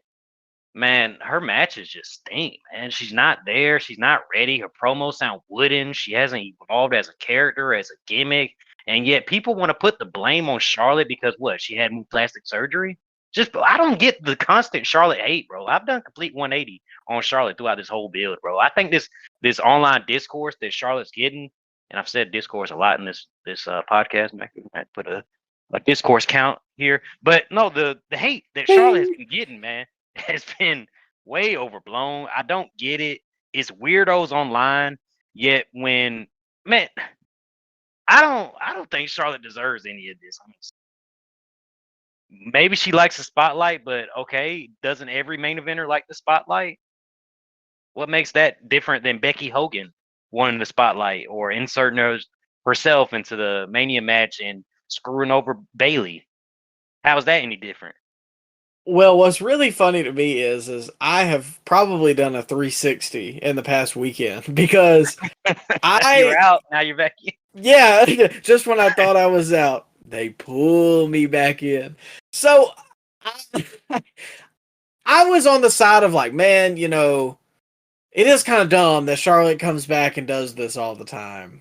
man, her matches just stink, man. She's not there. She's not ready. Her promos sound wooden. She hasn't evolved as a character, as a gimmick. And yet people want to put the blame on Charlotte because what? She had plastic surgery? I don't get the constant Charlotte hate, bro. I've done complete 180 on Charlotte throughout this whole build, bro. I think this online discourse that Charlotte's getting, and I've said discourse a lot in this podcast. I might put a discourse count here. But no, the hate that Charlotte has been getting, man, has been way overblown. I don't get it. It's weirdos online. Yet when I don't think Charlotte deserves any of this. Maybe she likes the spotlight, but okay, doesn't every main eventer like the spotlight? What makes that different than Becky Hogan wanting the spotlight or inserting herself into the Mania match and screwing over Bayley? How is that any different? Well, what's really funny to me is I have probably done a 360 in the past weekend because you're out, now you're back in. Yeah, just when I thought I was out, they pull me back in. So I was on the side of man, it is kind of dumb that Charlotte comes back and does this all the time.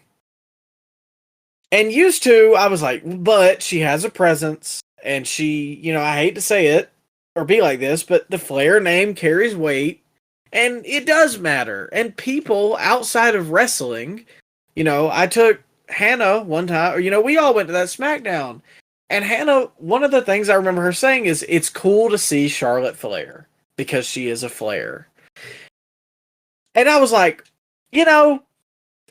And used to, I was like, but she has a presence, and she, I hate to say it or be like this, but the Flair name carries weight, and it does matter. And people outside of wrestling, I took Hannah one time, we all went to that SmackDown, and Hannah, one of the things I remember her saying is it's cool to see Charlotte Flair because she is a Flair. And I was like, but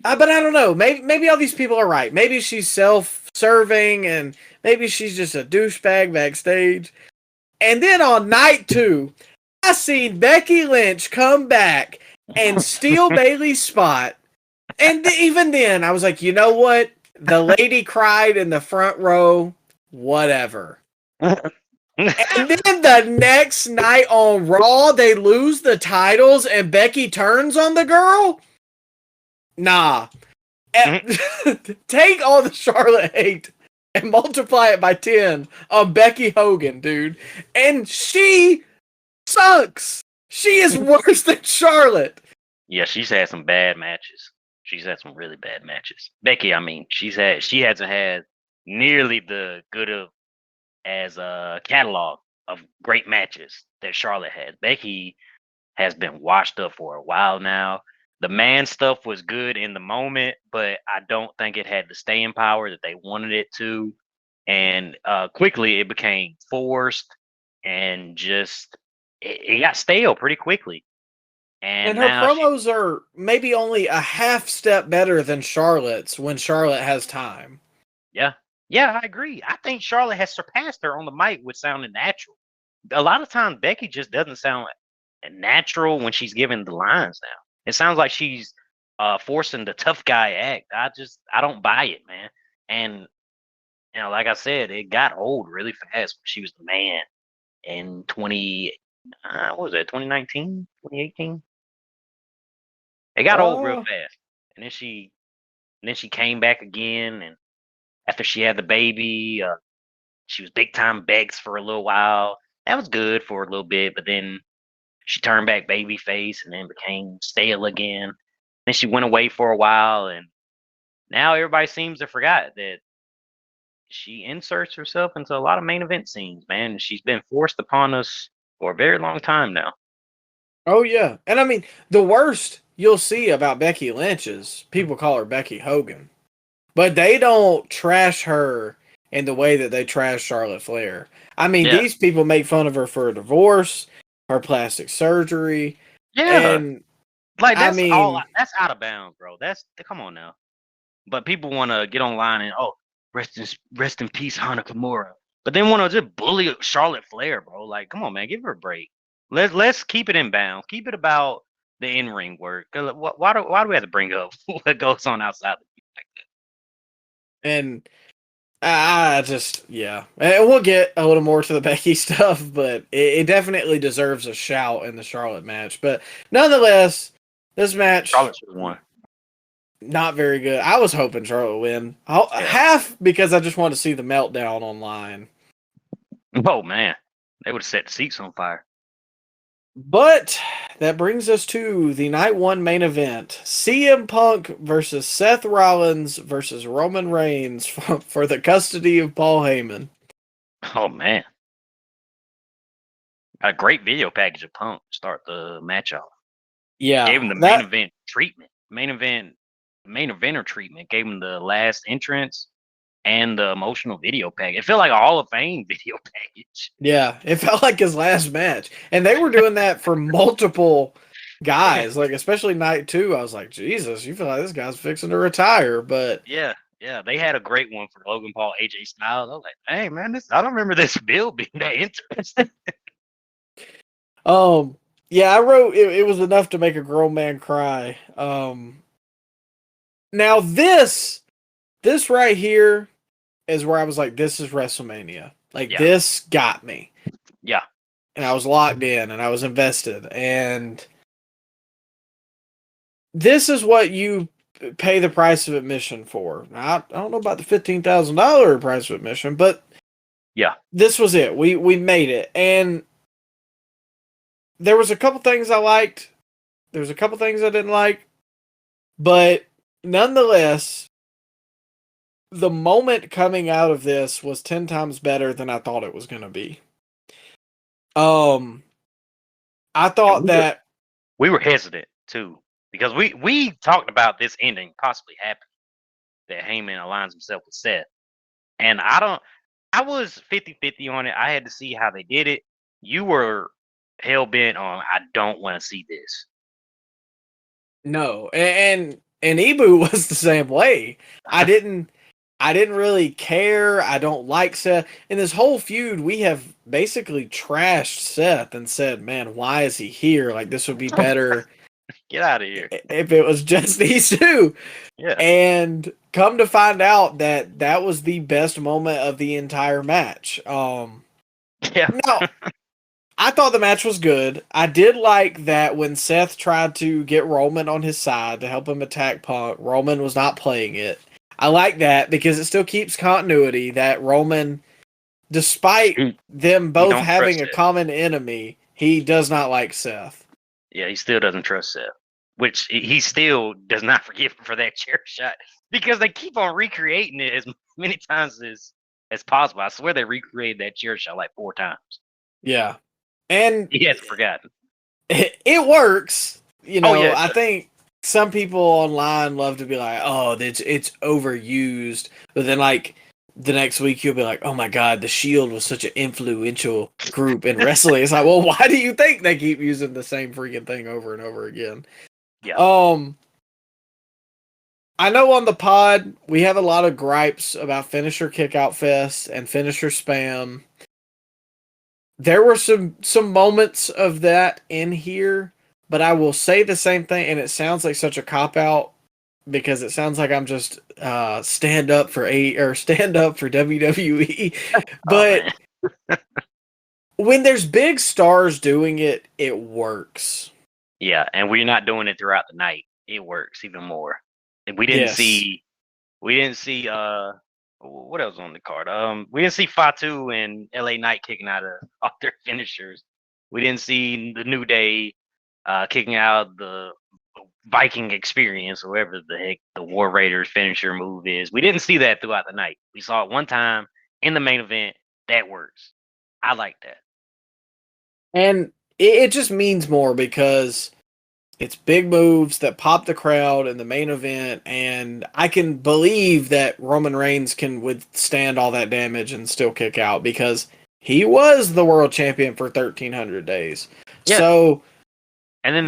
I don't know. Maybe all these people are right. Maybe she's self-serving, and maybe she's just a douchebag backstage. And then on night 2, I seen Becky Lynch come back and steal Bayley's spot. And even then, I was like, you know what? The lady cried in the front row. Whatever. And then the next night on Raw, they lose the titles and Becky turns on the girl? Nah. Take all the Charlotte hate and multiply it by 10 on Becky Hogan, dude. And she sucks. She is worse than Charlotte. Yeah, she's had some bad matches. She's had some really bad matches. Becky, I mean, she hasn't had nearly the good of as a catalog of great matches that Charlotte has. Becky has been washed up for a while now. The man stuff was good in the moment, but I don't think it had the staying power that they wanted it to. And quickly it became forced and just it got stale pretty quickly. And her promos are maybe only a half step better than Charlotte's when Charlotte has time. Yeah. Yeah, I agree. I think Charlotte has surpassed her on the mic with sounding natural. A lot of times Becky just doesn't sound natural when she's giving the lines now. It sounds like she's forcing the tough guy act. I don't buy it, man. And like I said, it got old really fast when she was the man in 2019, 2018. It got old real fast, and then she came back again, and after she had the baby. She was big time Bex for a little while. That was good for a little bit, but then she turned back babyface and then became stale again. Then she went away for a while, and now everybody seems to forgot that she inserts herself into a lot of main event scenes, man. She's been forced upon us for a very long time now. Oh yeah, and I mean the worst you'll see about Becky Lynch is people call her Becky Hogan, but they don't trash her in the way that they trash Charlotte Flair. I mean, Yeah. these people make fun of her for a divorce, her plastic surgery, Yeah. and Like I that's all mean, that's out of bounds, bro. That's come on now. But people want to get online and rest in peace, Hana Kimura. But then want to just bully Charlotte Flair, bro. Like, come on, man, give her a break. Let's keep it in bounds. Keep it about the in ring work. 'Cause why do we have to bring up what goes on outside? and I just yeah, and we'll get a little more to the Becky stuff, but it definitely deserves a shout in the Charlotte match. But nonetheless, this match Charlotte should have won. not very good. I was hoping Charlotte would win. Half because I just want to see the meltdown online. Oh man, they would have set the seats on fire. But that brings us to the night one main event. CM Punk versus Seth Rollins versus Roman Reigns for the custody of Paul Heyman. Oh man, a great video package of Punk to start the match off. Yeah. Gave him the main event treatment. Main eventer treatment. Gave him the last entrance and the emotional video package. It felt like a Hall of Fame video package. Yeah, it felt like his last match. And they were doing that for multiple guys, like especially night two. I was like, Jesus, you feel like this guy's fixing to retire. But Yeah, they had a great one for Logan Paul, AJ Styles. I was like, hey man, I don't remember this bill being that interesting. yeah, I wrote it was enough to make a grown man cry. Now this right here is where I was like, this is WrestleMania. Like this got me. Yeah. And I was locked in and I was invested. And this is what you pay the price of admission for. Now, I don't know about the $15,000 price of admission, but yeah, this was it. We made it. And there was a couple things I liked. There was a couple things I didn't like. But nonetheless, the moment coming out of this was 10 times better than I thought it was going to be. I thought that we were hesitant too, because we talked about this ending possibly happening, that Heyman aligns himself with Seth. And I was 50-50 on it. I had to see how they did it. You were hell bent on, I don't want to see this. No, and Ibu was the same way. I didn't really care. I don't like Seth. In this whole feud, we have basically trashed Seth and said, man, why is he here? Like, this would be better. Get out of here. If it was just these two. Yeah. And come to find out that was the best moment of the entire match. Yeah. Now, I thought the match was good. I did like that when Seth tried to get Roman on his side to help him attack Punk, Roman was not playing it. I like that because it still keeps continuity that Roman, despite them both having a common enemy, he does not like Seth. Yeah, he still doesn't trust Seth, which he still does not forgive him for that chair shot because they keep on recreating it as many times as possible. I swear they recreated that chair shot like 4 times. Yeah. And he hasn't forgotten. It works. You know, I think some people online love to be like, oh, it's overused. But then, like, the next week you'll be like, oh my God, the Shield was such an influential group in wrestling. It's like, well, why do you think they keep using the same freaking thing over and over again? Yeah. I know on the pod, we have a lot of gripes about Finisher Kickout Fest and Finisher Spam. There were some moments of that in here, but I will say the same thing, and it sounds like such a cop-out because it sounds like I'm just stand up for WWE. But when there's big stars doing it, it works. Yeah, and we're not doing it throughout the night. It works even more. We didn't see What else on the card? We didn't see Fatu and LA Knight kicking out of all their finishers. We didn't see the New Day kicking out the Viking Experience, or whatever the heck the War Raiders finisher move is. We didn't see that throughout the night. We saw it one time in the main event. That works. I like that. And it just means more because it's big moves that pop the crowd in the main event, and I can believe that Roman Reigns can withstand all that damage and still kick out because he was the world champion for 1,300 days. Yeah. So, and then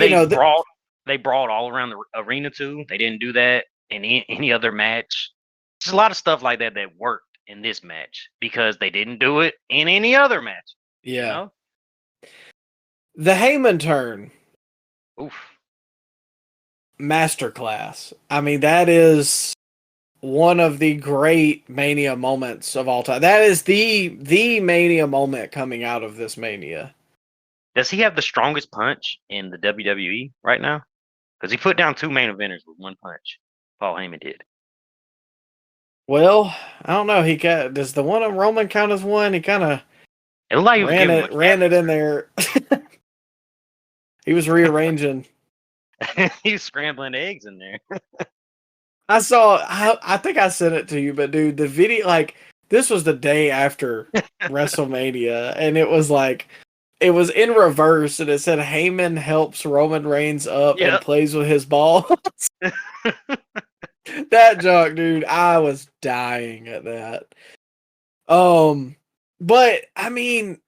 they brawled all around the arena too. They didn't do that in any other match. There's a lot of stuff like that that worked in this match because they didn't do it in any other match. Yeah. You know? The Heyman turn. Oof. Masterclass. I mean, that is one of the great Mania moments of all time. That is the Mania moment coming out of this Mania. Does he have the strongest punch in the WWE right now? Because he put down 2 main eventers with 1 punch. Paul Heyman did. Well, I don't know. Does the one on Roman count as one? He kind of ran it in there. He was rearranging. He was scrambling eggs in there. I think I sent it to you, but dude, the video, like, this was the day after WrestleMania, and it was in reverse, and it said Heyman helps Roman Reigns up and plays with his balls. That joke, dude, I was dying at that. But I mean,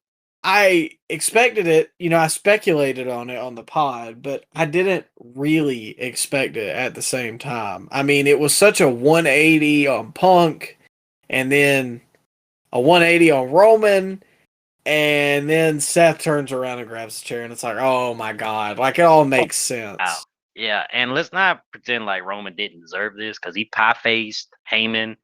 I expected it, I speculated on it on the pod, but I didn't really expect it at the same time. I mean, it was such a 180 on Punk, and then a 180 on Roman, and then Seth turns around and grabs the chair, and it's like, oh my God, like it all makes sense. Wow. Yeah, and let's not pretend like Roman didn't deserve this because he pie-faced Heyman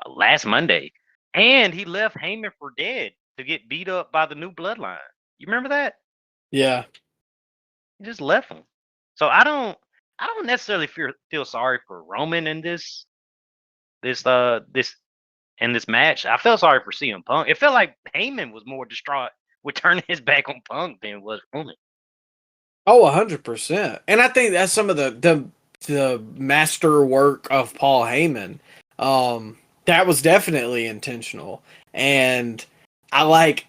last Monday, and he left Heyman for dead to get beat up by the new bloodline. You remember that? Yeah. He just left him. So I don't necessarily feel sorry for Roman in this match. I felt sorry for CM Punk. It felt like Heyman was more distraught with turning his back on Punk than was Roman. Oh, 100%. And I think that's some of the master work of Paul Heyman. That was definitely intentional. And I like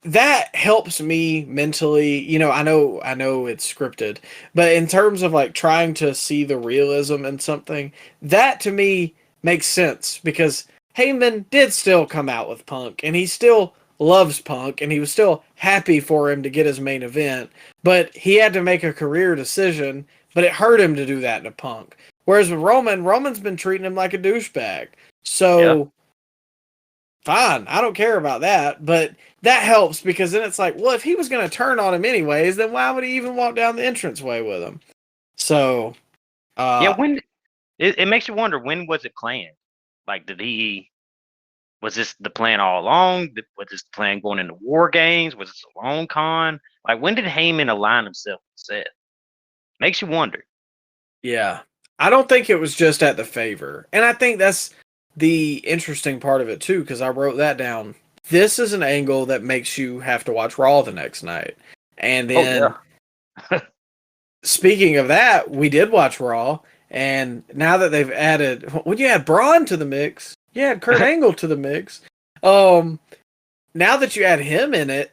that helps me mentally. I know it's scripted, but in terms of like trying to see the realism in something, that to me makes sense because Heyman did still come out with Punk, and he still loves Punk, and he was still happy for him to get his main event, but he had to make a career decision, but it hurt him to do that to Punk. Whereas with Roman's been treating him like a douchebag. So, fine, I don't care about that, but that helps because then it's like, well, if he was going to turn on him anyways, then why would he even walk down the entranceway with him? So, when it makes you wonder, when was it planned? Like, was this the plan all along? Was this the plan going into War Games? Was this a long con? Like, when did Heyman align himself with Seth? Makes you wonder. Yeah. I don't think it was just at the favor. And I think that's the interesting part of it, too, because I wrote that down. This is an angle that makes you have to watch Raw the next night. And then, speaking of that, we did watch Raw. And now that they've added, when you add Braun to the mix, you add Kurt Angle to the mix. Now that you add him in it,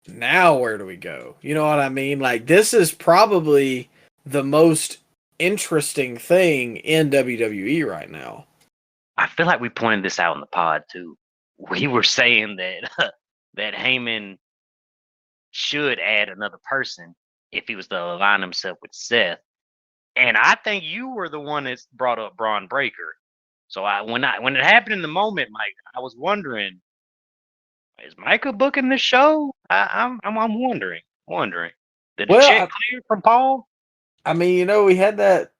now where do we go? You know what I mean? Like, this is probably the most interesting thing in WWE right now. I feel like we pointed this out in the pod too. We were saying that that Heyman should add another person if he was to align himself with Seth. And I think you were the one that brought up Braun Breaker. So when it happened in the moment, Mike, I was wondering, is Micah booking this show? I'm wondering. Did the check clear from Paul? I mean, we had that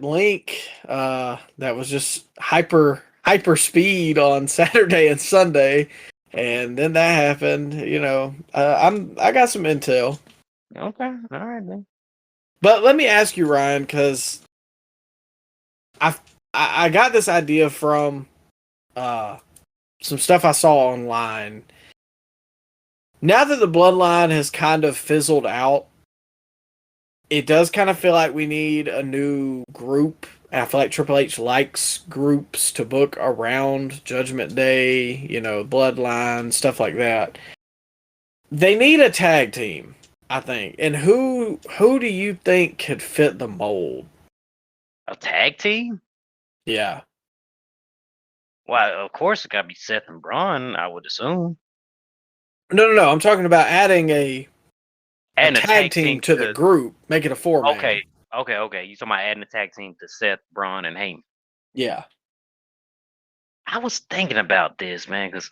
link that was just hyper speed on Saturday and Sunday, and then that happened. I got some intel. Okay, all right then. But let me ask you, Ryan, because I got this idea from some stuff I saw online. Now that the bloodline has kind of fizzled out, it does kind of feel like we need a new group. And I feel like Triple H likes groups to book around Judgment Day, Bloodline, stuff like that. They need a tag team, I think. And who do you think could fit the mold? A tag team? Yeah. Well, of course it got to be Seth and Braun, I would assume. No. I'm talking about adding a Adding tag team to the group, make it a 4-man. Okay. You talking about adding a tag team to Seth, Braun, and Heyman? Yeah. I was thinking about this, man, because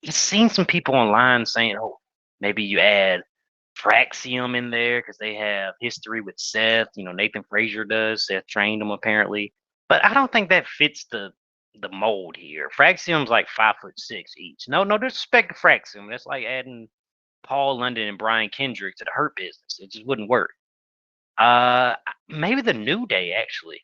you've seen some people online saying, "Oh, maybe you add Fraxium in there because they have history with Seth. Nathan Frazier does. Seth trained him apparently, but I don't think that fits the mold here. Fraxium's like 5'6" each. No disrespect to Fraxium. That's like adding Paul London and Brian Kendrick to the Hurt Business. It just wouldn't work. Maybe the New Day actually,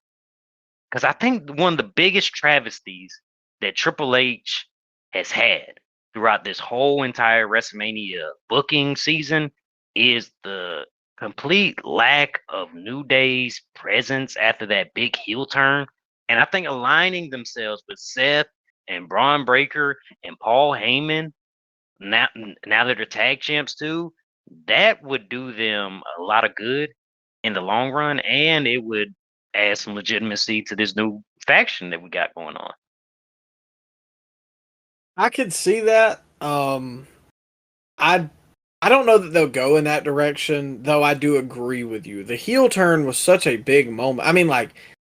because I think one of the biggest travesties that Triple H has had throughout this whole entire WrestleMania booking season is the complete lack of New Day's presence after that big heel turn. And I think aligning themselves with Seth and Braun Breaker and Paul Heyman, now that they're tag champs too, that would do them a lot of good in the long run, and it would add some legitimacy to this new faction that we got going on. I could see that. I don't know that they'll go in that direction, though I do agree with you. The heel turn was such a big moment. I mean, like,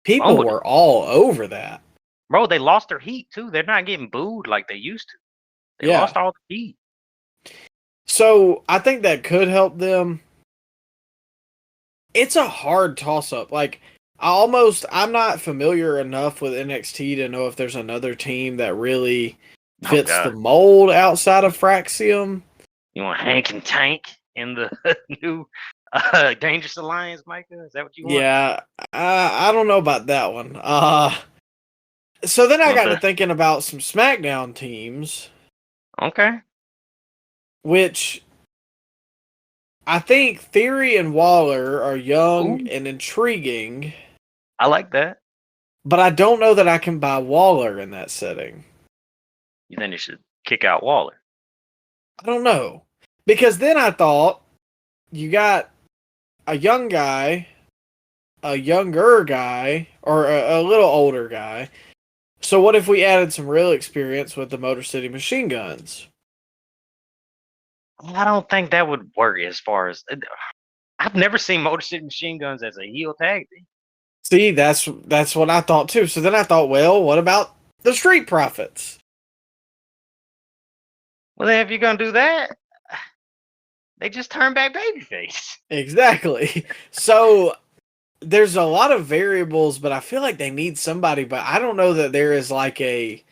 people were all over that. Bro, they lost their heat too. They're not getting booed like they used to. They lost all the heat. So I think that could help them. It's a hard toss-up. Like, I'm not familiar enough with NXT to know if there's another team that really fits the mold outside of Fraxium. You want Hank and Tank in the new Dangerous Alliance, Micah? Is that what you want? Yeah, I don't know about that one. So then I got to thinking about some SmackDown teams. Okay. Which I think Theory and Waller are young and intriguing. I like that. But I don't know that I can buy Waller in that setting. You think they should kick out Waller? I don't know. Because then I thought you got a young guy, a younger guy, or a little older guy. So what if we added some real experience with the Motor City Machine Guns? I don't think that would work as far as... I've never seen Motor City Machine Guns as a heel tag team. See, that's what I thought too. So then I thought, well, what about the Street Profits? Well, if you're going to do that, they just turn back babyface. Exactly. So there's a lot of variables, but I feel like they need somebody, but I don't know that there is like a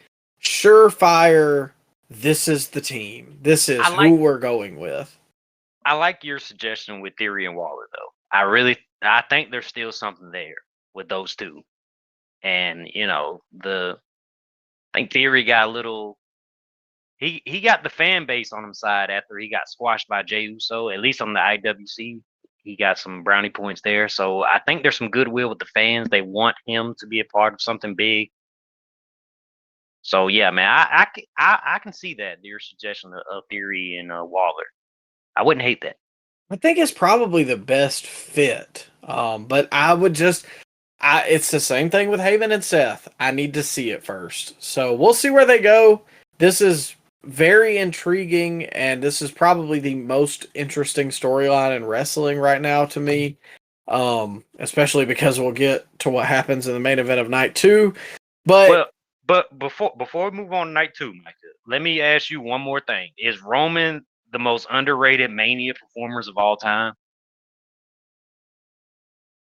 surefire, this is the team. This is who we're going with. I like your suggestion with Theory and Waller, though. I think there's still something there with those two. And, I think Theory got a little... He got the fan base on his side after he got squashed by Jey Uso, at least on the IWC. He got some brownie points there. So I think there's some goodwill with the fans. They want him to be a part of something big. So, yeah, man, I can see that, your suggestion of Theory and Waller. I wouldn't hate that. I think it's probably the best fit. But I would it's the same thing with Heyman and Seth. I need to see it first. So we'll see where they go. This is very intriguing, and this is probably the most interesting storyline in wrestling right now to me. Especially because we'll get to what happens in the main event of night 2. But before we move on to night 2, Micah, let me ask you one more thing. Is Roman the most underrated Mania performers of all time?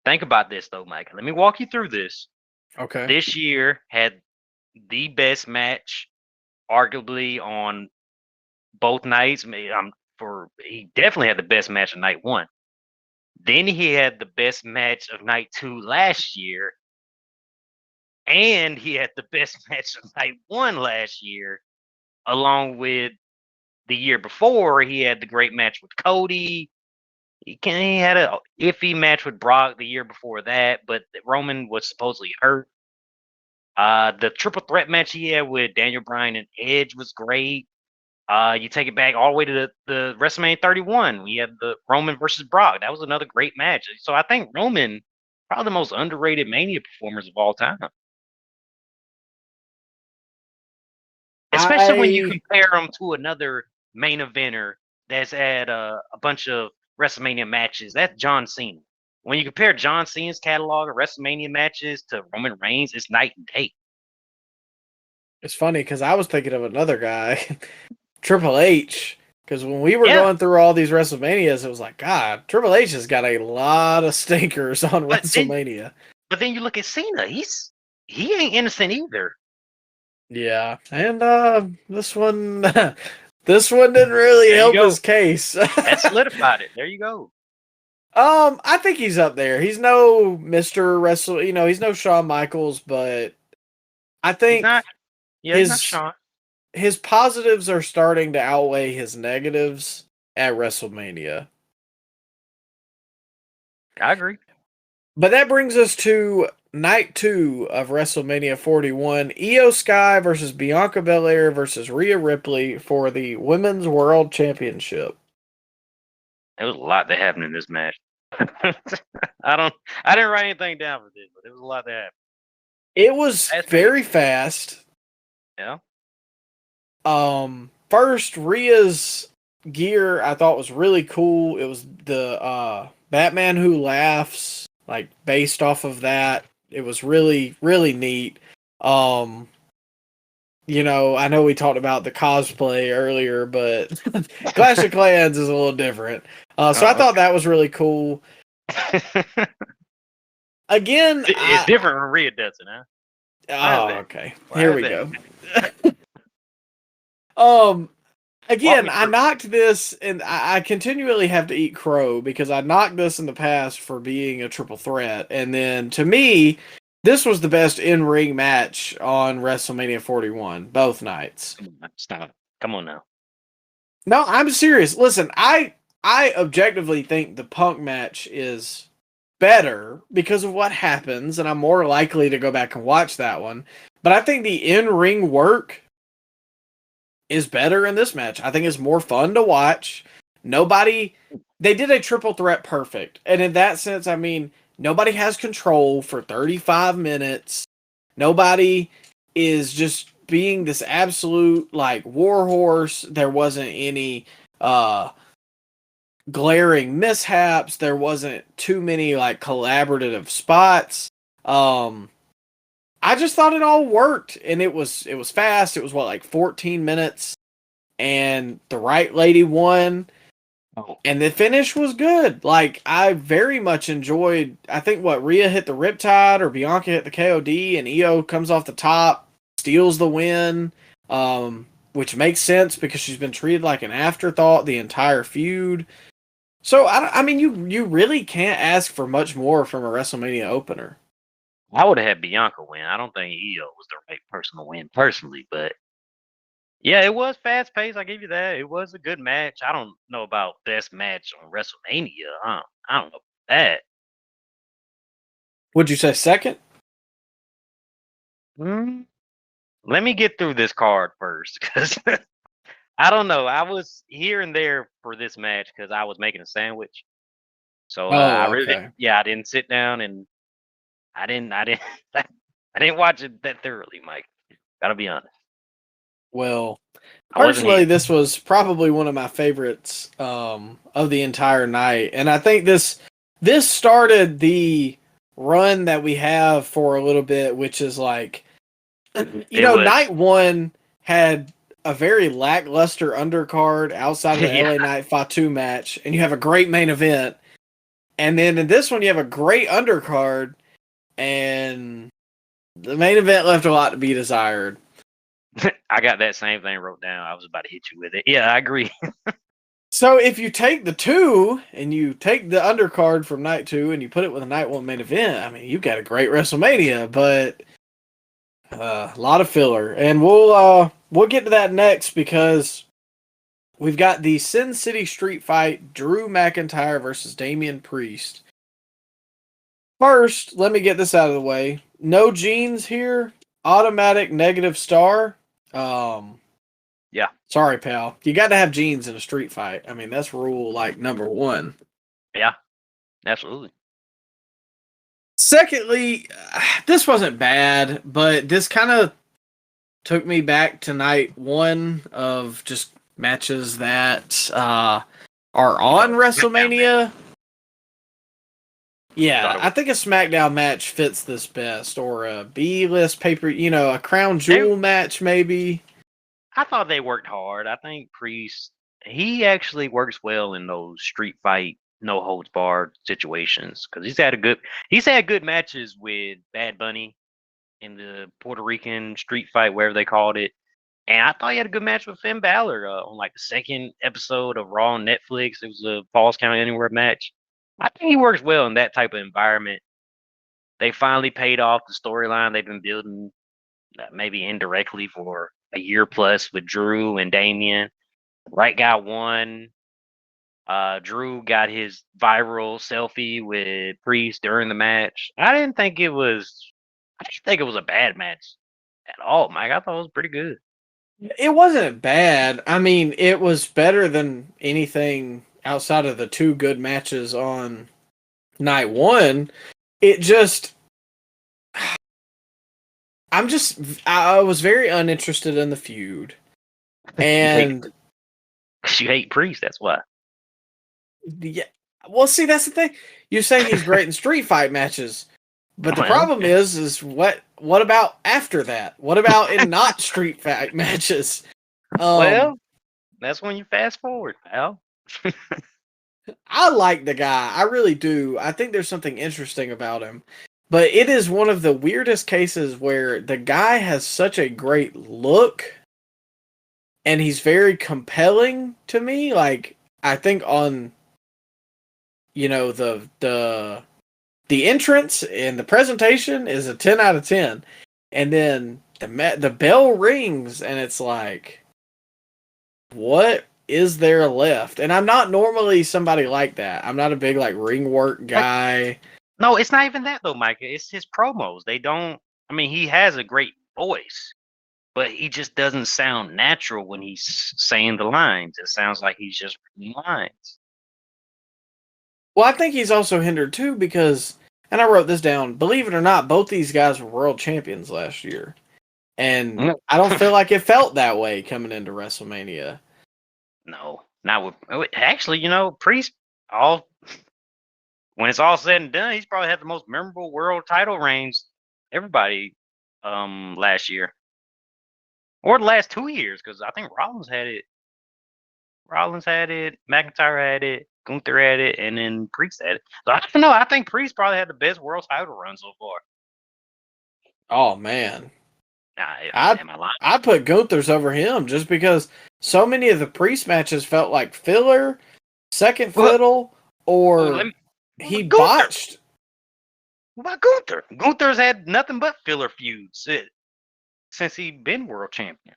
Think about this, though, Micah. Let me walk you through this. Okay. This year had the best match, arguably, on both nights. He definitely had the best match of night 1. Then he had the best match of night 2 last year. and he had the best match of night one last year, along with the year before. He had the great match with Cody. He had a iffy match with Brock the year before that, but Roman was supposedly hurt. The triple threat match he had with Daniel Bryan and Edge was great. You take it back all the way to the WrestleMania 31. We had the Roman versus Brock. That was another great match. So I think Roman, probably the most underrated Mania performers of all time. Especially when you compare him to another main eventer that's had a bunch of WrestleMania matches. That's John Cena. When you compare John Cena's catalog of WrestleMania matches to Roman Reigns, it's night and day. It's funny because I was thinking of another guy, Triple H. Because when we were going through all these WrestleManias, it was like, God, Triple H has got a lot of stinkers on WrestleMania. But then you look at Cena, he ain't innocent either. Yeah, and this one didn't really help his case. That solidified it. There you go. I think he's up there. He's no Mr. Wrestle, he's no Shawn Michaels, but I think he's not Shawn. His positives are starting to outweigh his negatives at WrestleMania. I agree. But that brings us to night 2 of WrestleMania 41. Io Sky versus Bianca Belair versus Rhea Ripley for the Women's World Championship. There was a lot that happened in this match. I didn't write anything down for this, but there was a lot that happened. It was very fast. Yeah. First, Rhea's gear I thought was really cool. It was the Batman Who Laughs, like based off of that. It was really, really neat. I know we talked about the cosplay earlier, but Clash of Clans is a little different. So I thought that was really cool. Again, it's different when Rhea does it, huh? Oh, okay. Here we go. Again, I knocked this, and I continually have to eat crow because I knocked this in the past for being a triple threat, and then to me, this was the best in-ring match on WrestleMania 41, both nights. Stop. Come on now. No, I'm serious. Listen, I objectively think the Punk match is better because of what happens, and I'm more likely to go back and watch that one. But I think the in-ring work is better in this match. I think it's more fun to watch. They did a triple threat perfect. And in that sense, I mean, nobody has control for 35 minutes. Nobody is just being this absolute, like, warhorse. There wasn't any glaring mishaps. There wasn't too many, like, collaborative spots. I just thought it all worked, and it was fast. It was like 14 minutes, and the right lady won, and the finish was good. Like, I very much enjoyed. I think Rhea hit the Riptide or Bianca hit the KOD, and Io comes off the top, steals the win, which makes sense because she's been treated like an afterthought the entire feud. So I mean, you really can't ask for much more from a WrestleMania opener. I would have had Bianca win. I don't think Io was the right person to win personally, but yeah, it was fast paced. I give you that. It was a good match. I don't know about best match on WrestleMania. I don't know about that. Would you say second? Let me get through this card first, because I don't know. I was here and there for this match because I was making a sandwich. So I didn't sit down and I didn't watch it that thoroughly, Mike. Gotta be honest. Well, personally, this was probably one of my favorites of the entire night, and I think this started the run that we have for a little bit, which is like, night one had a very lackluster undercard outside of the LA Knight Fatu match, and you have a great main event, and then in this one you have a great undercard. And the main event left a lot to be desired. I got that same thing wrote down. I was about to hit you with it. Yeah, I agree. So if you take the 2 and you take the undercard from night 2 and you put it with a night 1 main event, I mean, you've got a great WrestleMania. But A lot of filler, and we'll get to that next because we've got the Sin City Street Fight: Drew McIntyre versus Damian Priest. First, let me get this out of the way. No jeans here. Automatic negative star. Yeah. Sorry, pal. You got to have jeans in a street fight. I mean, that's rule like number 1. Yeah. Absolutely. Secondly, this wasn't bad, but this kind of took me back to night 1 of just matches that are on WrestleMania. Yeah, I think a SmackDown match fits this best, or a B-list paper, a Crown Jewel match maybe. I thought they worked hard. I think Priest, he actually works well in those street fight, no holds barred situations because he's had good matches with Bad Bunny in the Puerto Rican street fight, wherever they called it. And I thought he had a good match with Finn Balor on like the second episode of Raw on Netflix. It was a Falls Count Anywhere match. I think he works well in that type of environment. They finally paid off the storyline they've been building, maybe indirectly, for a year plus with Drew and Damian. Right guy won. Drew got his viral selfie with Priest during the match. I didn't think it was a bad match at all, Mike. I thought it was pretty good. It wasn't bad. I mean, it was better than anything outside of the 2 good matches on night 1. It just, I was very uninterested in the feud. And you hate Priest, that's why. Yeah, well, see, that's the thing. You say he's great in street fight matches, but the problem is what about after that? What about in not street fight matches? Well, that's when you fast forward, pal. I like the guy. I really do. I think there's something interesting about him. But it is one of the weirdest cases where the guy has such a great look and he's very compelling to me. Like, I think on the entrance and the presentation is a 10 out of 10. And then the bell rings and it's like, what is there left? And I'm not normally somebody like that. I'm not a big like ring work guy. No, it's not even that though, Micah. It's his promos. He has a great voice, but he just doesn't sound natural when he's saying the lines. It sounds like he's just reading lines. Well, I think he's also hindered too because, and I wrote this down, believe it or not, both these guys were world champions last year. And I don't feel like it felt that way coming into WrestleMania. No, not with. Actually, Priest, when it's all said and done, he's probably had the most memorable world title reigns everybody last year. Or the last 2 years, because I think Rollins had it, McIntyre had it, Gunther had it, and then Priest had it. So I don't know. I think Priest probably had the best world title run so far. Oh man, am I lying? I put Gunther's over him just because so many of the Priest matches felt like filler, second fiddle, or he botched. What about Gunther? Gunther's had nothing but filler feuds since he's been world champion.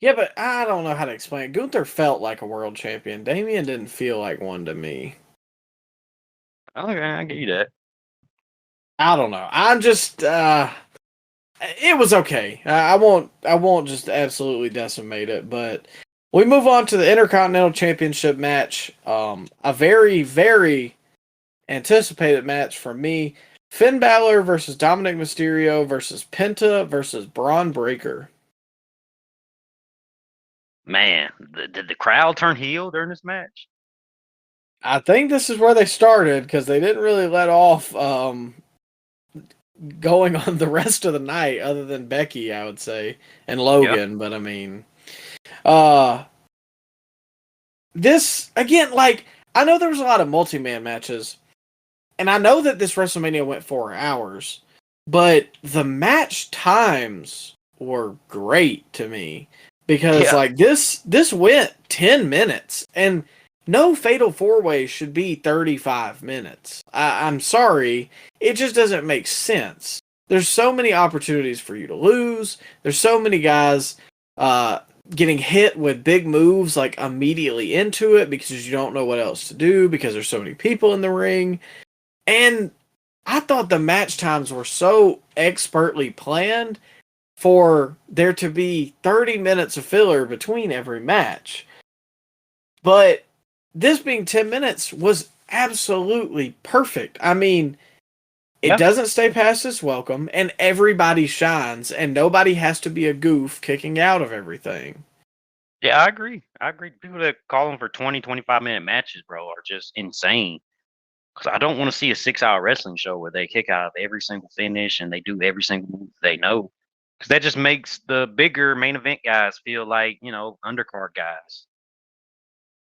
Yeah, but I don't know how to explain it. Gunther felt like a world champion. Damian didn't feel like one to me. Okay, I get you that. I don't know. I'm just it was okay. I won't just absolutely decimate it, but we move on to the Intercontinental Championship match. A very, very anticipated match for me. Finn Balor versus Dominic Mysterio versus Penta versus Braun Breaker. Man, did the crowd turn heel during this match? I think this is where they started because they didn't really let off going on the rest of the night other than Becky, I would say, and Logan. Yep. But I mean, this, again, like, I know there was a lot of multi-man matches, and I know that this WrestleMania went 4 hours, but the match times were great to me. Because like this went 10 minutes, and no Fatal 4-Way should be 35 minutes. I'm sorry, it just doesn't make sense. there's so many opportunities for you to lose. There's so many guys getting hit with big moves like immediately into it because you don't know what else to do because there's so many people in the ring. And I thought the match times were so expertly planned for there to be 30 minutes of filler between every match. But this being 10 minutes was absolutely perfect. I mean, it doesn't stay past its welcome, and everybody shines, and nobody has to be a goof kicking out of everything. Yeah, I agree. People that call them for 20, 25-minute matches, bro, are just insane. Because I don't want to see a 6-hour wrestling show where they kick out of every single finish and they do every single move they know. Because that just makes the bigger main event guys feel like, undercard guys.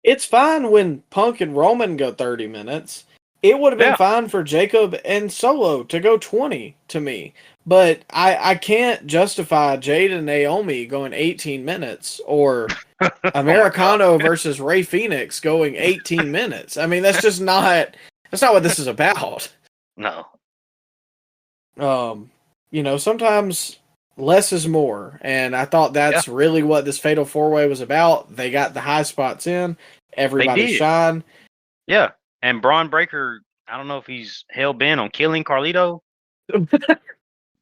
It's fine when Punk and Roman go 30 minutes. It would have been fine for Jacob and Solo to go 20 to me. But I can't justify Jade and Naomi going 18 minutes or Americano versus Rey Fenix going 18 minutes. I mean, that's not what this is about. No. Sometimes less is more. And I thought that's really what this Fatal 4-Way was about. They got the high spots in. Everybody shine. Yeah. And Braun Breaker, I don't know if he's hell-bent on killing Carlito,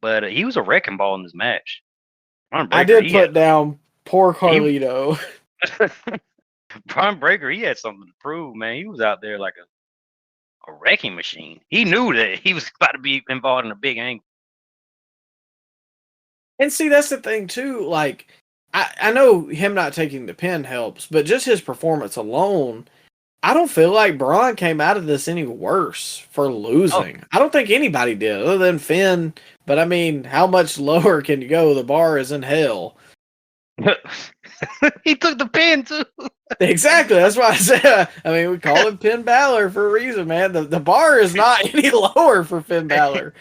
but he was a wrecking ball in this match. I did put down poor Carlito. Braun Breaker, he had something to prove, man. He was out there like a wrecking machine. He knew that he was about to be involved in a big angle. And see, that's the thing, too. Like, I know him not taking the pin helps, but just his performance alone, I don't feel like Braun came out of this any worse for losing. I don't think anybody did, other than Finn. But, I mean, how much lower can you go? The bar is in hell. He took the pin, too. Exactly. That's why I said, I mean, we call him Finn Balor for a reason, man. The bar is not any lower for Finn Balor.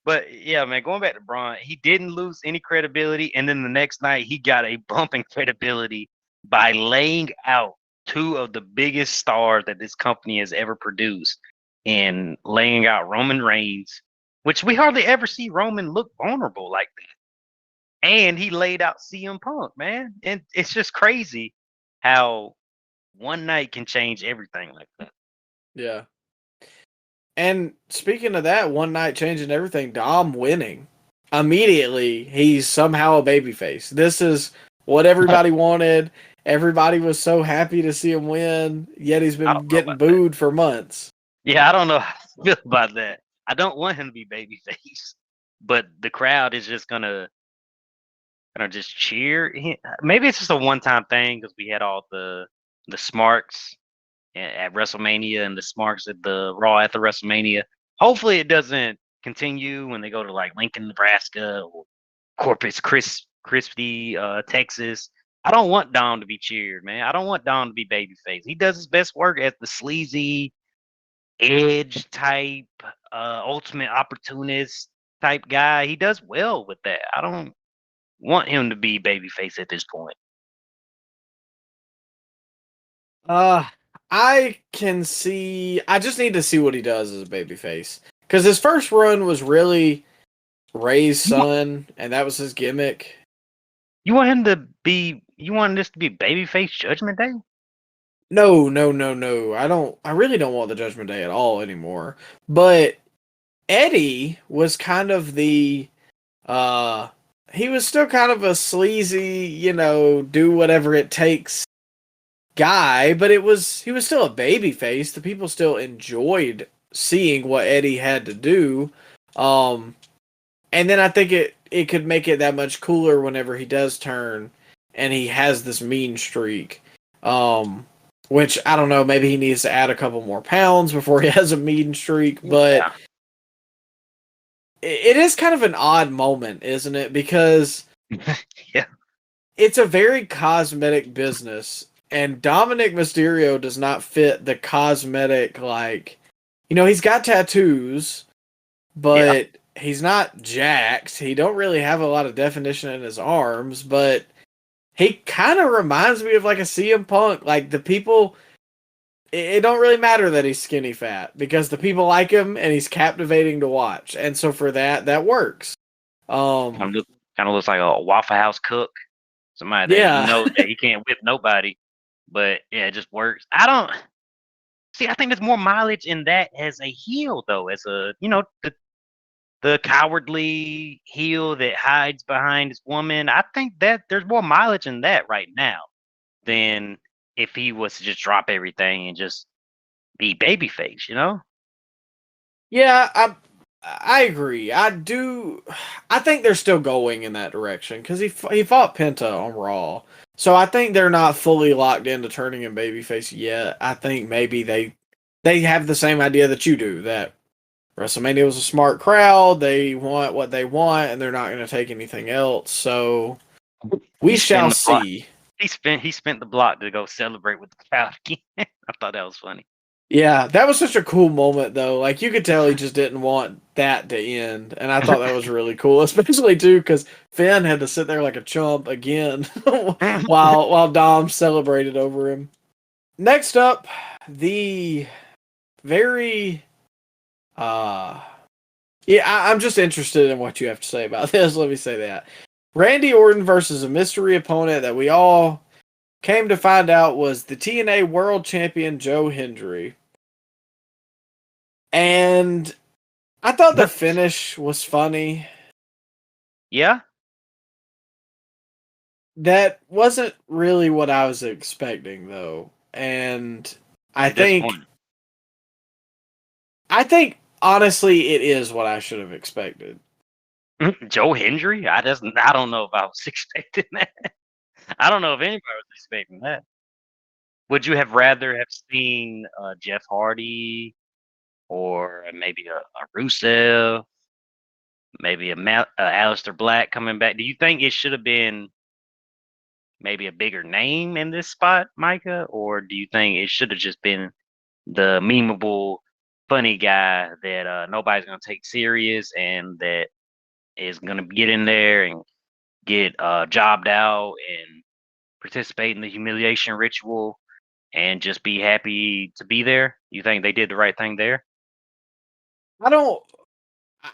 But, yeah, man, going back to Braun, he didn't lose any credibility. And then the next night, he got a bump in credibility by laying out two of the biggest stars that this company has ever produced and laying out Roman Reigns, which we hardly ever see Roman look vulnerable like that. And he laid out CM Punk, man. And it's just crazy how one night can change everything like that. Yeah. And speaking of that, one night changing everything, Dom winning. Immediately, he's somehow a babyface. This is what everybody wanted. Everybody was so happy to see him win, yet he's been getting booed for months. Yeah, I don't know how I feel about that. I don't want him to be babyface, but the crowd is just gonna just cheer. Maybe it's just a one-time thing because we had all the smarks at WrestleMania and the smarks at the Raw after WrestleMania. Hopefully, it doesn't continue when they go to like Lincoln, Nebraska, or Corpus Christi, Texas. I don't want Dom to be cheered, man. I don't want Dom to be babyface. He does his best work as the sleazy, edge type, ultimate opportunist type guy. He does well with that. I don't want him to be babyface at this point. I can see. I just need to see what he does as a babyface because his first run was really Ray's son, and that was his gimmick. You want him to be? You want this to be babyface Judgment Day? No. I really don't want the Judgment Day at all anymore. But Eddie was kind of the. He was still kind of a sleazy, do whatever it takes guy, but he was still a babyface. The people still enjoyed seeing what Eddie had to do. And then I think it could make it that much cooler whenever he does turn and he has this mean streak. Which I don't know, maybe he needs to add a couple more pounds before he has a mean streak, but it is kind of an odd moment, isn't it? Because it's a very cosmetic business. And Dominic Mysterio does not fit the cosmetic, he's got tattoos, but he's not jacked. He don't really have a lot of definition in his arms, but he kind of reminds me of like a CM Punk. Like the people, it don't really matter that he's skinny fat because the people like him and he's captivating to watch. And so for that works. Kind of looks like a Waffle House cook. Somebody that Yeah. you know that he can't whip nobody. But yeah, it just works. I don't see. I think there's more mileage in that as a heel, though, as a the cowardly heel that hides behind his woman. I think that there's more mileage in that right now than if he was to just drop everything and just be babyface. Yeah, I agree. I think they're still going in that direction because he fought Penta on Raw, so I think they're not fully locked into turning him babyface yet. I think maybe they have the same idea that you do, that WrestleMania was a smart crowd. They want what they want, and they're not going to take anything else. So we shall see. He spent the block to go celebrate with the crowd again. I thought that was funny. Yeah, that was such a cool moment, though. Like, you could tell he just didn't want that to end, and I thought that was really cool, especially, too, because Finn had to sit there like a chump again while Dom celebrated over him. Next up, the very... I'm just interested in what you have to say about this, let me say that. Randy Orton versus a mystery opponent that we all came to find out was the TNA World Champion Joe Hendry. And I thought the finish was funny. Yeah? That wasn't really what I was expecting, though. And I think honestly it is what I should have expected. Joe Hendry? I don't know if I was expecting that. I don't know if anybody was expecting that. Would you have rather have seen Jeff Hardy or maybe a Rusev, maybe a Aleister Black coming back? Do you think it should have been maybe a bigger name in this spot, Micah? Or do you think it should have just been the memeable, funny guy that nobody's going to take serious and that is going to get in there and get jobbed out and participate in the humiliation ritual and just be happy to be there? You think they did the right thing there?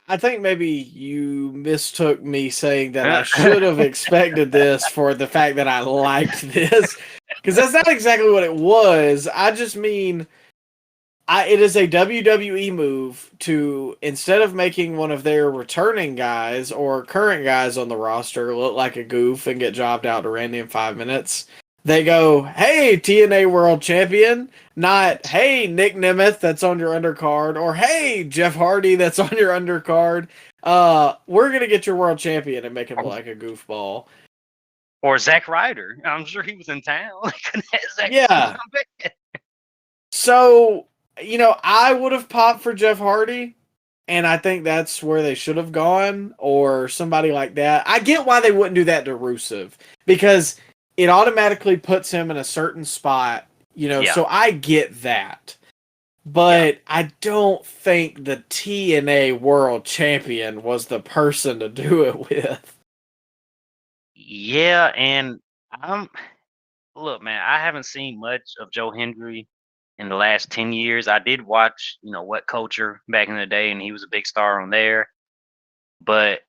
I think maybe you mistook me saying that I should have expected this for the fact that I liked this, because that's not exactly what it was. I just mean, it is a WWE move to, instead of making one of their returning guys or current guys on the roster look like a goof and get jobbed out to Randy in 5 minutes, they go, hey, TNA World Champion, not, hey, Nick Nemeth that's on your undercard, or hey, Jeff Hardy that's on your undercard. We're going to get your World Champion and make him look like a goofball. Or Zack Ryder. I'm sure he was in town. Yeah. So, I would have popped for Jeff Hardy, and I think that's where they should have gone, or somebody like that. I get why they wouldn't do that to Rusev, because it automatically puts him in a certain spot, so I get that. But I don't think the TNA World Champion was the person to do it with. Yeah, and look, man, I haven't seen much of Joe Hendry in the last 10 years. I did watch, What Culture back in the day, and he was a big star on there. But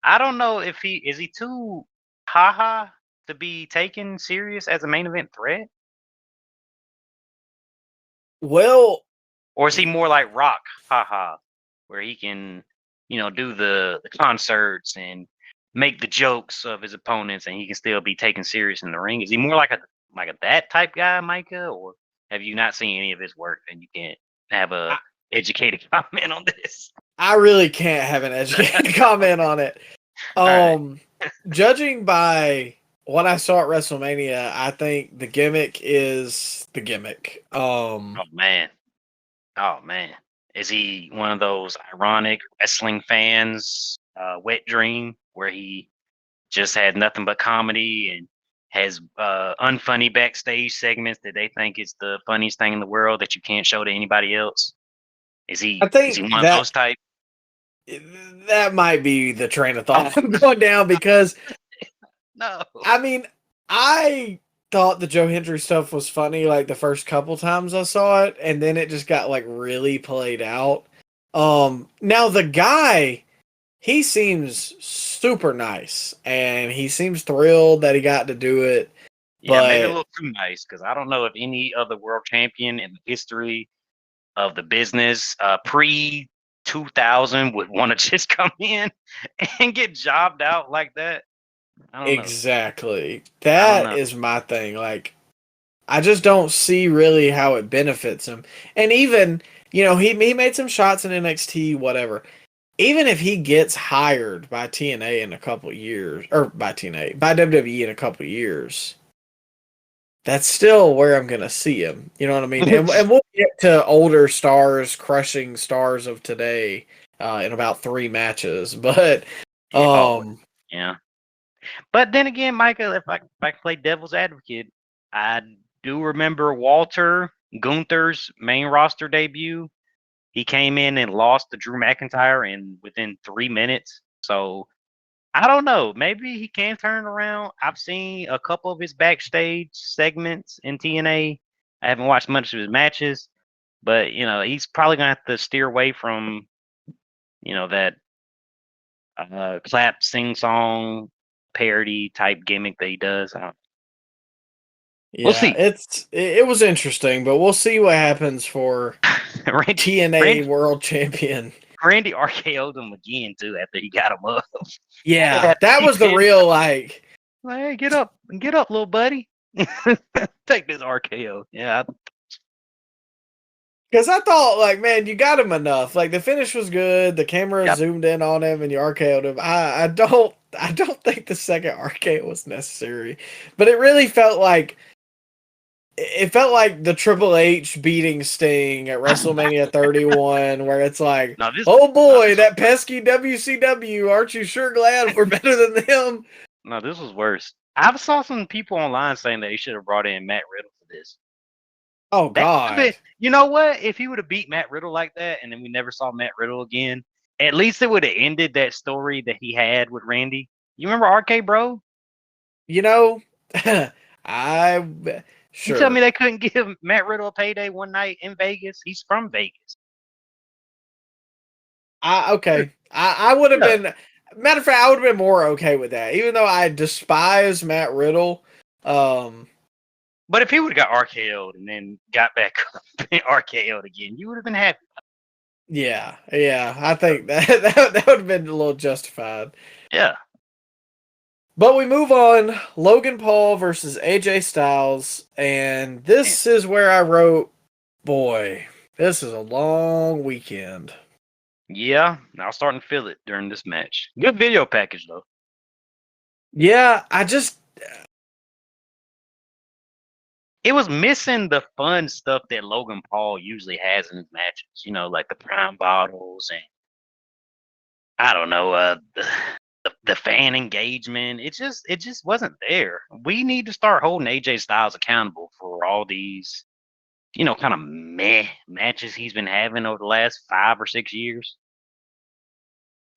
I don't know if is he too haha to be taken serious as a main event threat? Well, or is he more like Rock, haha, where he can, do the concerts and make the jokes of his opponents, and he can still be taken serious in the ring? Is he more like a that type guy, Micah, or have you not seen any of his work and you can't have a educated comment on this? I really can't have an educated comment on it. Judging by what I saw at WrestleMania, I think the gimmick is the gimmick. Oh man. Is he one of those ironic wrestling fans, wet dream, where he just had nothing but comedy and has unfunny backstage segments that they think is the funniest thing in the world that you can't show to anybody else? Is he one of those type? That might be the train of thought I'm going down, because no. I mean, I thought the Joe Hendry stuff was funny like the first couple times I saw it, and then it just got like really played out. Now the guy, he seems super nice, and he seems thrilled that he got to do it. Yeah, maybe a But little too nice because I don't know if any other world champion in the history of the business pre 2000 would want to just come in and get jobbed out like that. I don't know. exactly, I don't that know. is my thing. Like, I just don't see really how it benefits him. And even, he made some shots in NXT, whatever. Even if he gets hired by TNA in a couple years, or by TNA, by WWE in a couple years, that's still where I'm gonna see him. You know what I mean? And we'll get to older stars crushing stars of today in about 3 matches. But Yeah, um, yeah. But then again, Micah, if I play devil's advocate, I do remember Walter Gunther's main roster debut. He came in and lost to Drew McIntyre within 3 minutes. So I don't know. Maybe he can turn it around. I've seen a couple of his backstage segments in TNA. I haven't watched much of his matches, but he's probably gonna have to steer away from that clap sing song parody type gimmick that he does. We'll yeah, see. it was interesting, but we'll see what happens for TNA Randy, World Champion. Randy RKO'd him again too after he got him up. Yeah, After that he was the pinned real like. Hey, get up, little buddy. Take this RKO. Yeah, Because I thought, like, man, you got him enough. Like, the finish was good. The camera yep. zoomed in on him, and you RKO'd him. I don't think the second RKO was necessary. But it really felt like the Triple H beating Sting at WrestleMania 31, where it's like, Now this, oh now boy, this was that pesky WCW. Aren't you sure glad we're better than them? no, this was worse. I saw some people online saying that they should have brought in Matt Riddle for this. Oh That would have been, God. you know what? If he would have beat Matt Riddle like that, and then we never saw Matt Riddle again, at least it would have ended that story that he had with Randy. You remember RK Bro? You know, I You tell me sure. they couldn't give Matt Riddle a payday one night in Vegas? He's from Vegas. Okay. I would have Yeah. been. Matter of fact, I would have been more okay with that, even though I despise Matt Riddle. But if he would have got RKO'd and then got back up and RKO'd again, you would have been happy. Yeah, I think that would have been a little justified. Yeah. But we move on. Logan Paul versus AJ Styles, and Man. this is where I wrote, boy, this is a long weekend. Yeah, I was starting to feel it during this match. Good video package though. Yeah, It was missing the fun stuff that Logan Paul usually has in his matches. Like the prime bottles and I don't know, the fan engagement. It just wasn't there. We need to start holding AJ Styles accountable for all these, kind of meh matches he's been having over the last 5 or 6 years.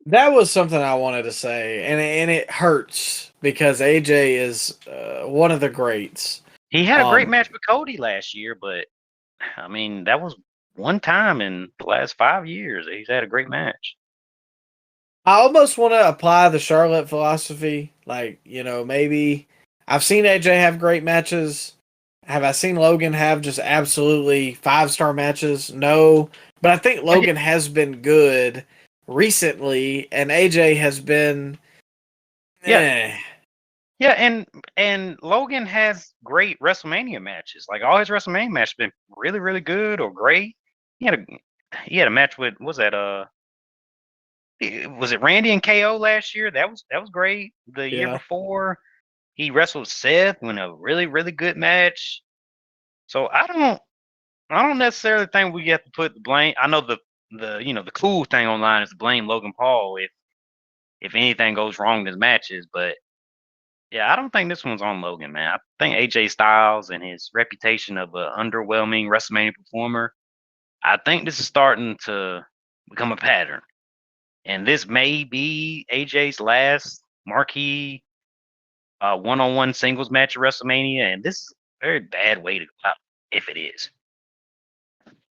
that was something I wanted to say, and it hurts because AJ is one of the greats. He had a great Um, match with Cody last year, but I mean that was one time in the last 5 years that he's had a great match. I almost want to apply the Charlotte philosophy. Like, maybe I've seen AJ have great matches. Have I seen Logan have just absolutely 5-star matches? No. But I think But Logan has been good recently, and AJ has been yeah, eh. yeah, and Logan has great WrestleMania matches. Like all his WrestleMania matches been really, really good or great. He had a match with was it Randy and KO last year? That was great. The year Yeah. before he wrestled Seth in a really, really good match. So I don't necessarily think we have to put the blame. I know the cool thing online is to blame Logan Paul if anything goes wrong in his matches, but yeah, I don't think this one's on Logan, man. I think AJ Styles and his reputation of an underwhelming WrestleMania performer, I think this is starting to become a pattern. And this may be AJ's last marquee one-on-one singles match at WrestleMania, and this is a very bad way to go out if it is.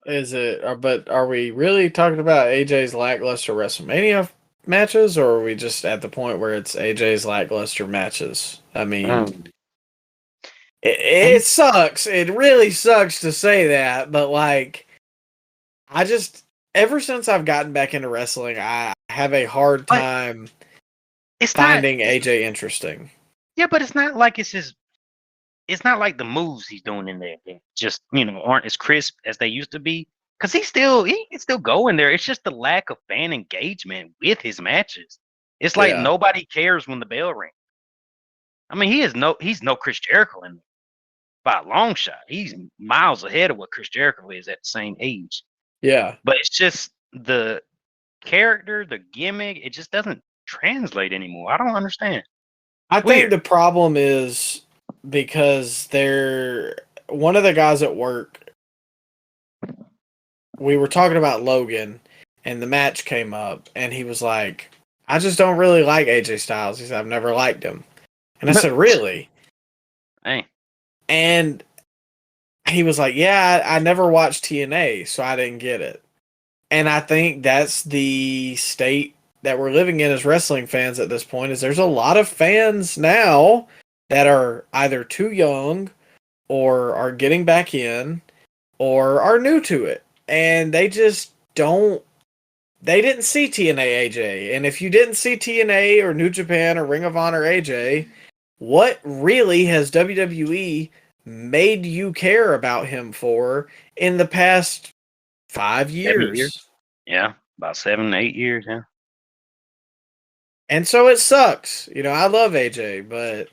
Is it? But are we really talking about AJ's lackluster WrestleMania matches, or are we just at the point where it's AJ's lackluster matches? I mean, it sucks. It really sucks to say that, but like, I just ever since I've gotten back into wrestling, I have a hard time finding AJ interesting. Yeah, but it's not like it's not like the moves he's doing in there just aren't as crisp as they used to be. Because he can still go in there. It's just the lack of fan engagement with his matches. It's like nobody cares when the bell rings. I mean, he's no Chris Jericho in there by a long shot. He's miles ahead of what Chris Jericho is at the same age. Yeah. But it's just the character, the gimmick, it just doesn't translate anymore. I don't understand. I think the problem is because one of the guys at work, we were talking about Logan and the match came up and he was like, I just don't really like AJ Styles. He said, I've never liked him. And I said, really? Hey. And he was like, yeah, I never watched TNA, so I didn't get it. And I think that's the state that we're living in as wrestling fans at this point, is there's a lot of fans now that are either too young or are getting back in or are new to it. And they just they didn't see TNA AJ. And if you didn't see TNA or New Japan or Ring of Honor AJ, what really has WWE made you care about him for in the past 5 years? Yeah, about 7, 8 years, yeah. And so it sucks. I love AJ, but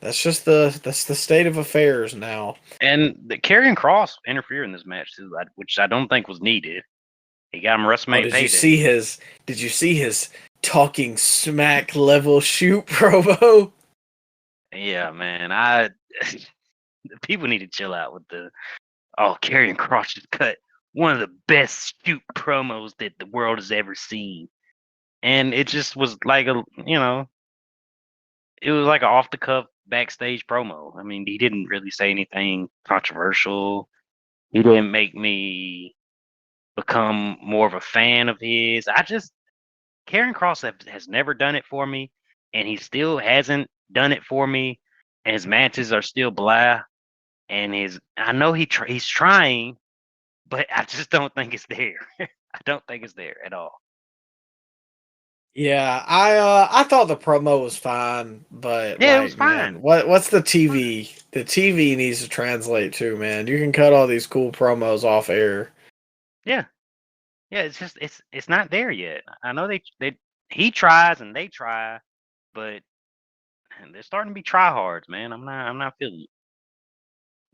that's just the state of affairs now. And the Karrion Kross interfered in this match too, which I don't think was needed. He got him WrestleMania payday. Did you see his talking smack level shoot promo? Yeah, man. People need to chill out with Karrion Kross just cut one of the best shoot promos that the world has ever seen. And it just was like it was like an off the cuff backstage promo. I mean, he didn't really say anything controversial. He didn't make me become more of a fan of his. Karrion Kross has never done it for me, and he still hasn't done it for me. And his matches are still blah. And I know he's trying, but I just don't think it's there. I don't think it's there at all. Yeah, I thought the promo was fine, but yeah, it was fine. Man, what's the TV? The TV needs to translate too, man. You can cut all these cool promos off air. Yeah, it's just it's not there yet. I know he tries and they try, but they're starting to be tryhards, man. I'm not feeling it.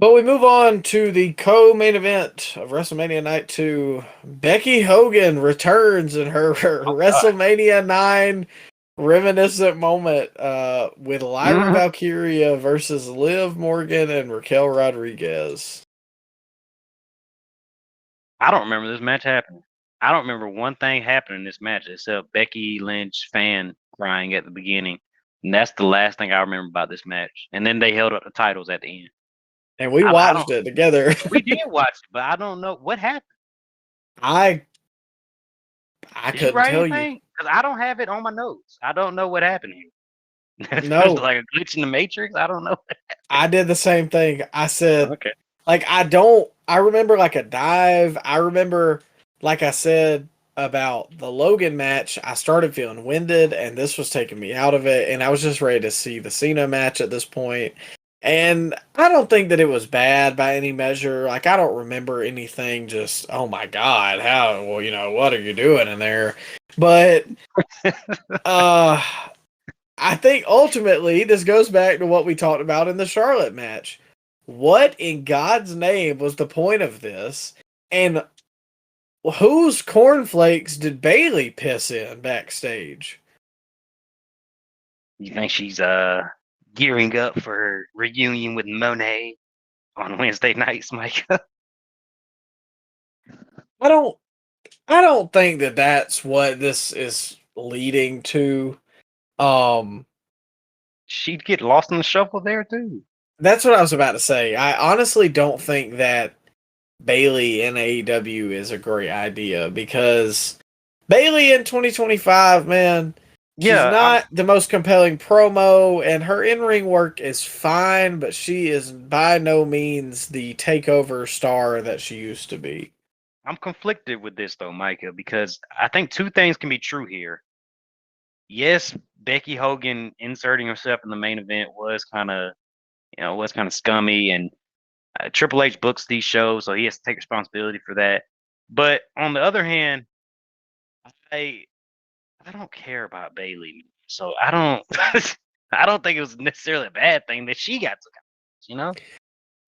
But we move on to the co-main event of WrestleMania Night 2. Becky Hogan returns in her WrestleMania 9 reminiscent moment with Lyra Valkyria versus Liv Morgan and Raquel Rodriguez. I don't remember this match happening. I don't remember one thing happening in this match except Becky Lynch fan crying at the beginning. And that's the last thing I remember about this match. And then they held up the titles at the end. And we watched it together. We did watch it, but I don't know what happened. I couldn't tell you. Because I don't have it on my notes. I don't know what happened here. No. Like a glitch in the Matrix. I don't know. I did the same thing. I said, okay. Like, I remember like a dive. I remember, like I said about the Logan match, I started feeling winded and this was taking me out of it. And I was just ready to see the Cena match at this point. And I don't think that it was bad by any measure. Like, I don't remember anything just, oh my God, what are you doing in there? But I think ultimately this goes back to what we talked about in the Charlotte match. What in God's name was the point of this? And whose cornflakes did Bayley piss in backstage? You think she's gearing up for her reunion with Monet on Wednesday nights, Micah? I don't think that that's what this is leading to. she'd get lost in the shuffle there too. That's what I was about to say. I honestly don't think that Bailey in AEW is a great idea because Bailey in 2025, man, she's not the most compelling promo, and her in-ring work is fine, but she is by no means the takeover star that she used to be. I'm conflicted with this though, Micah, because I think two things can be true here. Yes, Becky Hogan inserting herself in the main event was kind of, scummy, and Triple H books these shows, so he has to take responsibility for that. But on the other hand, I don't care about Bailey, so I don't I don't think it was necessarily a bad thing that she got took out. You know?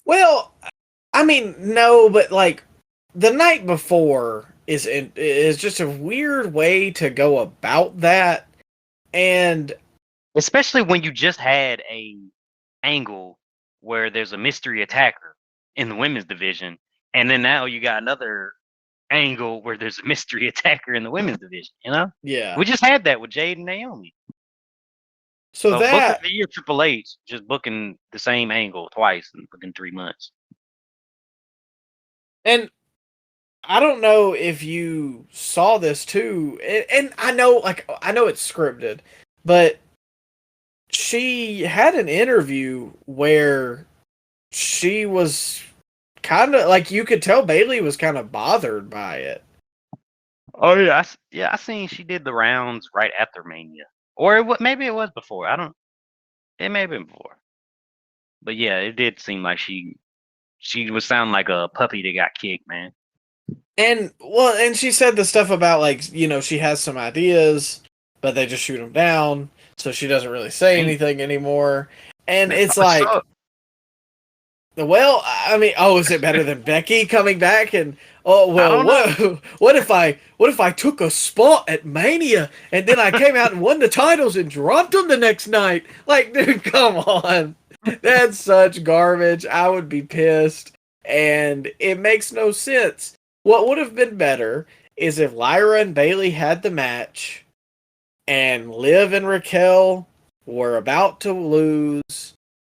Well, I mean, no, but like the night before is just a weird way to go about that, and Especially when you just had a angle where there's a mystery attacker in the women's division, and then now you got another angle where there's a mystery attacker in the women's division. You know? yeah. We just had that with Jade and Naomi. So that Booker the year Triple H just booking the same angle twice within 3 months. And I don't know if you saw this too, and I know it's scripted, but she had an interview where she was kind of like, you could tell Bailey was kind of bothered by it. Oh yeah, I seen she did the rounds right after Mania, or maybe it was before. It may have been before, but yeah, it did seem like she was sounding like a puppy that got kicked, man. And she said the stuff about, like, she has some ideas, but they just shoot them down, so she doesn't really say anything anymore. And it's like, well, I mean, is it better than Becky coming back? And what if I took a spot at Mania and then I came out and won the titles and dropped them the next night? Like, dude, come on. That's such garbage. I would be pissed. And it makes no sense. What would have been better is if Lyra and Bailey had the match and Liv and Raquel were about to lose,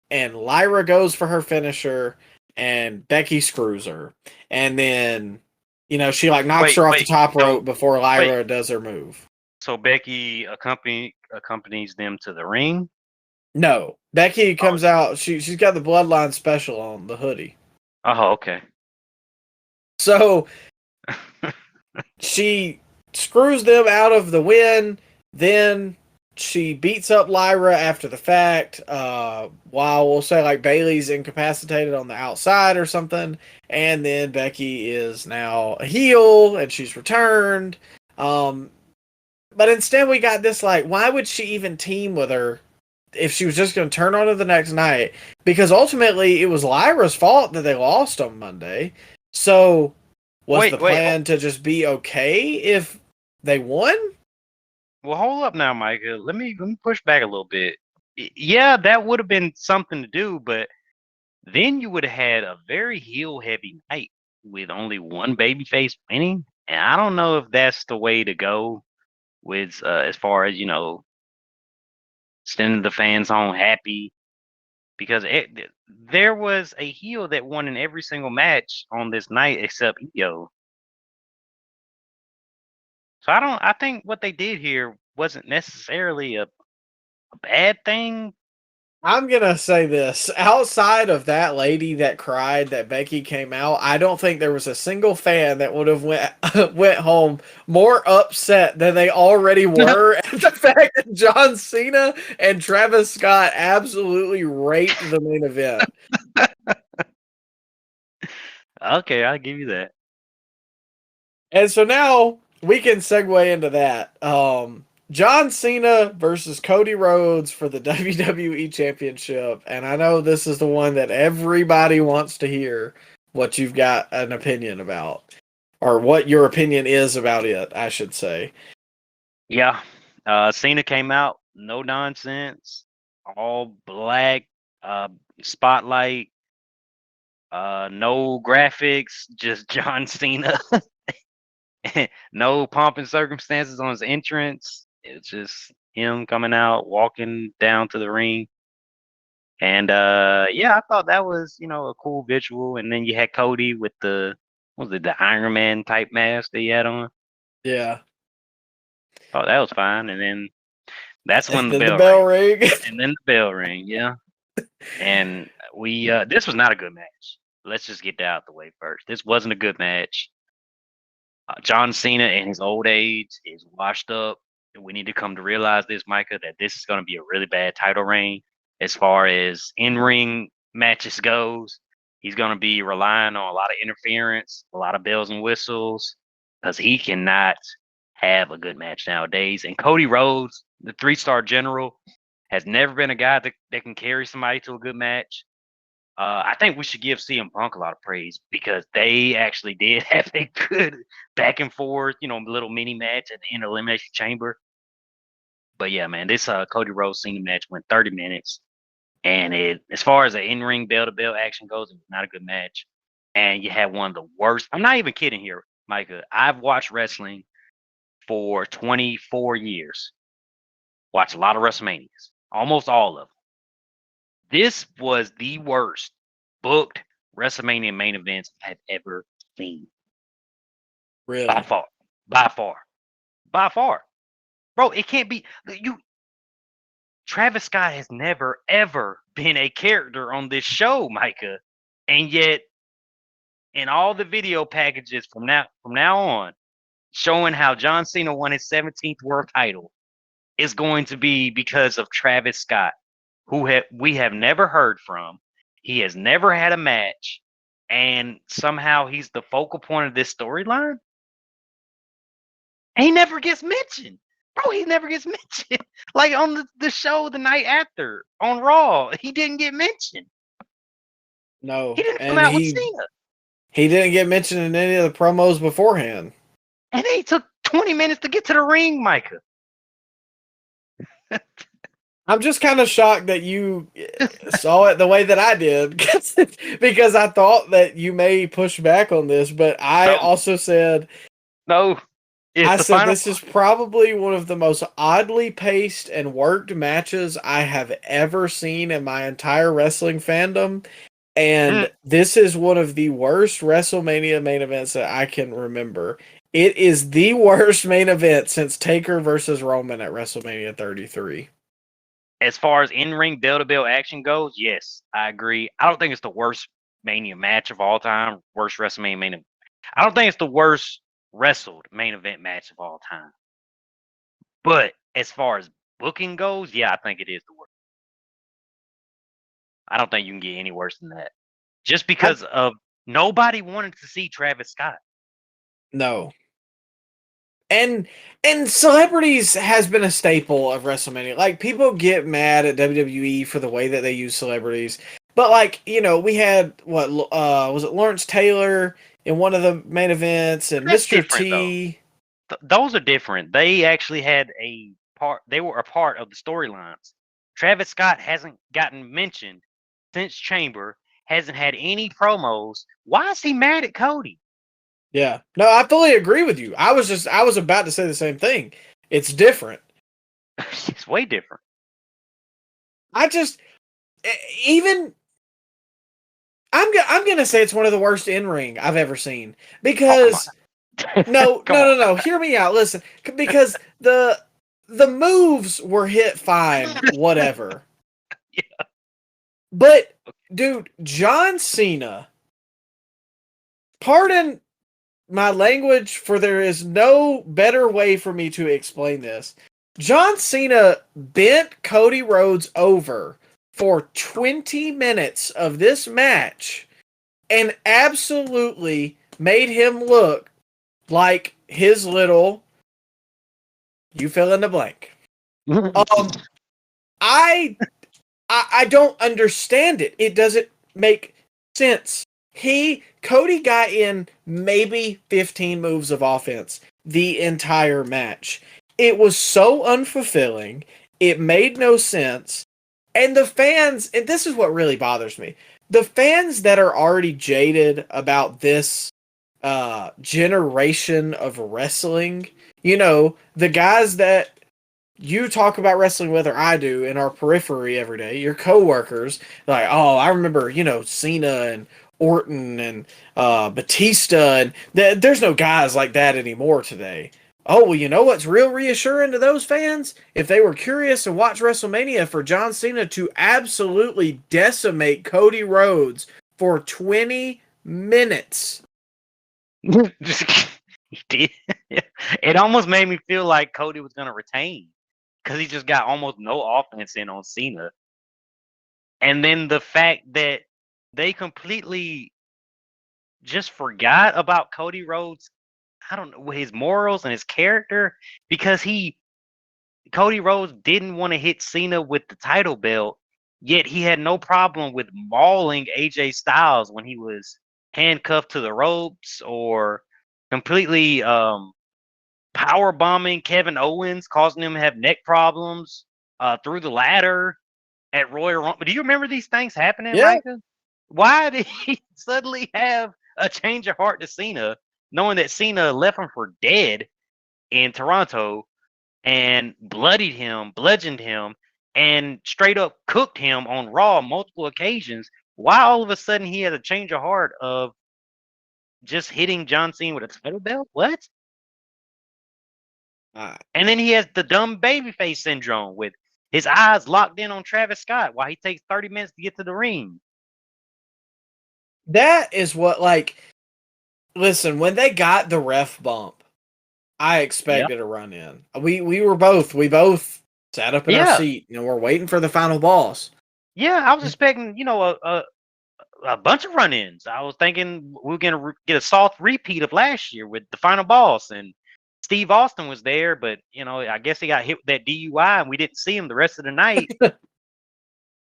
and Lyra goes for her finisher and Becky screws her. And then, she knocks her off the top rope before Lyra does her move. So Becky accompanies them to the ring? No. Becky comes out, she's got the Bloodline special on, the hoodie. Oh, okay. So she screws them out of the win, then she beats up Lyra after the fact, while we'll say like Bailey's incapacitated on the outside or something, and then Becky is now a heel and she's returned. But instead we got this, like, why would she even team with her if she was just going to turn on her the next night? Because ultimately it was Lyra's fault that they lost on Monday. So was the plan to just be okay if they won? Well, hold up now, Micah. Let me push back a little bit. Yeah, that would have been something to do, but then you would have had a very heel-heavy night with only one babyface winning, and I don't know if that's the way to go with as far as sending the fans home happy, because there was a heel that won in every single match on this night except Io. So I think what they did here wasn't necessarily a bad thing. I'm going to say this. Outside of that lady that cried that Becky came out, I don't think there was a single fan that would have went home more upset than they already were at the fact that John Cena and Travis Scott absolutely raped the main event. Okay, I'll give you that. And so now we can segue into that. John Cena versus Cody Rhodes for the WWE Championship. And I know this is the one that everybody wants to hear what you've got an opinion about. Or what your opinion is about it, I should say. Yeah. Cena came out, no nonsense, all black, spotlight, no graphics, just John Cena. No pomp and circumstances on his entrance. It's just him coming out, walking down to the ring. And yeah, I thought that was, a cool visual. And then you had Cody with the what was it, the Iron Man type mask that he had on. Yeah. Oh, that was fine. And then that's when the Then the bell bell rang. ring. And then the bell rang, yeah. And we this was not a good match. Let's just get that out the way first. This wasn't a good match. John Cena in his old age is washed up. We need to come to realize this, Micah, that this is going to be a really bad title reign as far as in-ring matches goes. He's going to be relying on a lot of interference, a lot of bells and whistles, because he cannot have a good match nowadays. And Cody Rhodes, the 3-star general, has never been a guy that can carry somebody to a good match. I think we should give CM Punk a lot of praise because they actually did have a good back and forth, little mini match at the end of Elimination Chamber. But yeah, man, this Cody Rhodes Cena match went 30 minutes, and as far as the in-ring bell-to-bell action goes, it was not a good match. And you had one of the worst. I'm not even kidding here, Micah. I've watched wrestling for 24 years. Watched a lot of WrestleManias, almost all of them. This was the worst booked WrestleMania main events I've ever seen. Really? By far. By far. By far. Bro, it can't be Travis Scott has never ever been a character on this show, Micah. And yet in all the video packages from now on showing how John Cena won his 17th world title is going to be because of Travis Scott, who we have never heard from. He has never had a match, and somehow he's the focal point of this storyline. And he never gets mentioned. Bro, he never gets mentioned. Like on the show the night after on Raw, he didn't get mentioned. No. He didn't come out with Cena. He didn't get mentioned in any of the promos beforehand. And he took 20 minutes to get to the ring, Micah. I'm just kind of shocked that you saw it the way that I did because I thought that you may push back on this, but I also said no. I said this is probably one of the most oddly paced and worked matches I have ever seen in my entire wrestling fandom. And this is one of the worst WrestleMania main events that I can remember. It is the worst main event since Taker versus Roman at WrestleMania 33. As far as in-ring bell-to-bell action goes, yes, I agree. I don't think it's the worst Mania match of all time, worst WrestleMania main event. I don't think it's the worst wrestled main event match of all time. But as far as booking goes, yeah, I think it is the worst. I don't think you can get any worse than that. Just because of nobody wanted to see Travis Scott. No. And celebrities has been a staple of WrestleMania. Like, people get mad at WWE for the way that they use celebrities. But, like, we had, was it Lawrence Taylor in one of the main events, and Mr. T. Those are different. They actually had they were a part of the storylines. Travis Scott hasn't gotten mentioned since Chamber, hasn't had any promos. Why is he mad at Cody? Yeah. No, I fully agree with you. I was about to say the same thing. It's different. It's way different. I'm going to say it's one of the worst in-ring I've ever seen because no. Hear me out. Listen, because the moves were hit fine, whatever. Yeah. But dude, John Cena, pardon my language, for there is no better way for me to explain this. John Cena bent Cody Rhodes over for 20 minutes of this match and absolutely made him look like his little, you fill in the blank. I don't understand it. It doesn't make sense. Cody got in maybe 15 moves of offense the entire match. It was so unfulfilling. It made no sense. And the fans, and this is what really bothers me, the fans that are already jaded about this generation of wrestling, the guys that you talk about wrestling whether I do in our periphery every day, your coworkers, like, oh, I remember, Cena and Orton and Batista, and there's no guys like that anymore today. Oh, well, you know what's real reassuring to those fans? If they were curious and watch WrestleMania, for John Cena to absolutely decimate Cody Rhodes for 20 minutes. He did. It almost made me feel like Cody was going to retain because he just got almost no offense in on Cena. And then the fact that they completely just forgot about Cody Rhodes, I don't know, his morals and his character, because Cody Rhodes didn't want to hit Cena with the title belt, yet he had no problem with mauling AJ Styles when he was handcuffed to the ropes, or completely power bombing Kevin Owens, causing him to have neck problems through the ladder at Royal Rumble. Do you remember these things happening, Yeah. Micah? Why did he suddenly have a change of heart to Cena, knowing that Cena left him for dead in Toronto and bloodied him, bludgeoned him, and straight up cooked him on Raw on multiple occasions? Why all of a sudden he has a change of heart of just hitting John Cena with a title belt? What? And then he has the dumb babyface syndrome with his eyes locked in on Travis Scott while he takes 30 minutes to get to the ring. That is what, listen, when they got the ref bump, I expected a run in. We both sat up in our seat, we're waiting for the final boss. Yeah, I was expecting, a bunch of run-ins. I was thinking we were gonna get a soft repeat of last year with the final boss, and Steve Austin was there, but I guess he got hit with that DUI, and we didn't see him the rest of the night.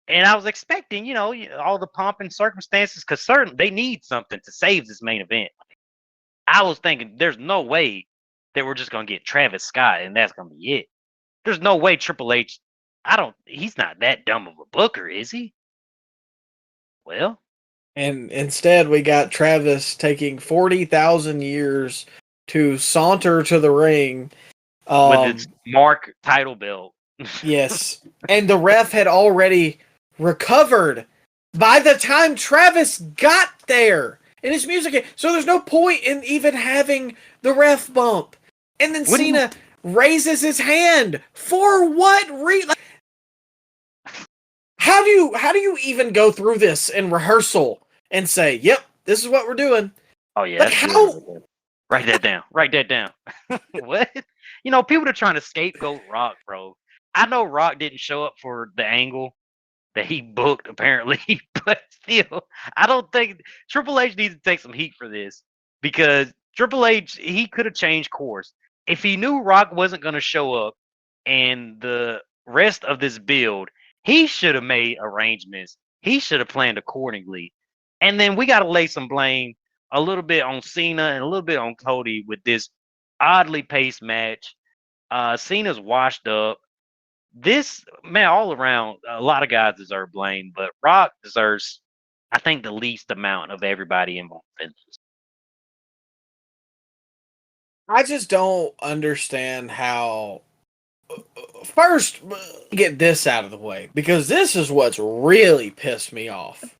And I was expecting, all the pomp and circumstances, because certainly they need something to save this main event. I was thinking there's no way that we're just gonna get Travis Scott and that's gonna be it. There's no way Triple H. He's not that dumb of a booker, is he? Well. And instead, we got Travis taking 40,000 years to saunter to the ring. With its mark title belt. Yes. And the ref had already recovered by the time Travis got there in his music. So there's no point in even having the ref bump. And then Cena raises his hand. For what reason? How do you even go through this in rehearsal and say, "Yep, this is what we're doing"? Oh yeah, how? Write that down. Write that down. What? People are trying to scapegoat Rock, bro. I know Rock didn't show up for the angle that he booked, apparently, but still, I don't think Triple H needs to take some heat for this, because Triple H, he could have changed course if he knew Rock wasn't going to show up, and the rest of this build, he should have made arrangements. He should have planned accordingly. And then we got to lay some blame a little bit on Cena and a little bit on Cody with this oddly paced match. Cena's washed up. This, man, all around, a lot of guys deserve blame, but Rock deserves, I think, the least amount of everybody involved in this. I just don't understand how. First, get this out of the way, because this is what's really pissed me off.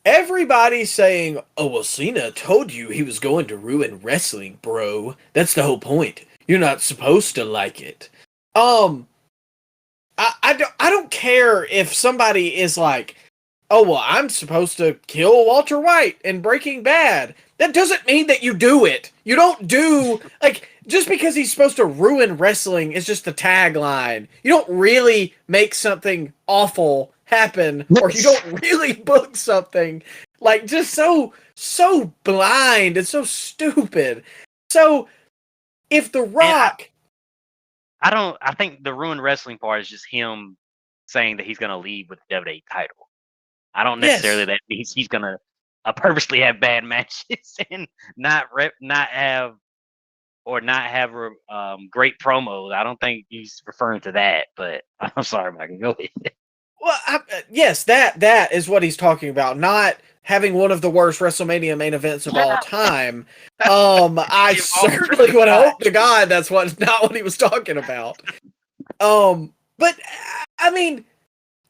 Everybody's saying, "Oh, well, Cena told you he was going to ruin wrestling, bro. That's the whole point. You're not supposed to like it." I don't care if somebody is like, "Oh, well, I'm supposed to kill Walter White in Breaking Bad." That doesn't mean that you do it. You don't do, just because he's supposed to ruin wrestling is just the tagline. You don't really make something awful happen, or you don't really book something just so blind and so stupid. So if The Rock, I think the ruined wrestling part is just him saying that he's going to leave with the WWE title. I don't necessarily that means he's going to purposely have bad matches and not have great promos. I don't think he's referring to that, but I'm sorry, Mike. Go ahead. Well, yes, that is what he's talking about. Not having one of the worst WrestleMania main events of all time. I certainly would hope to God that's not what he was talking about. But I mean,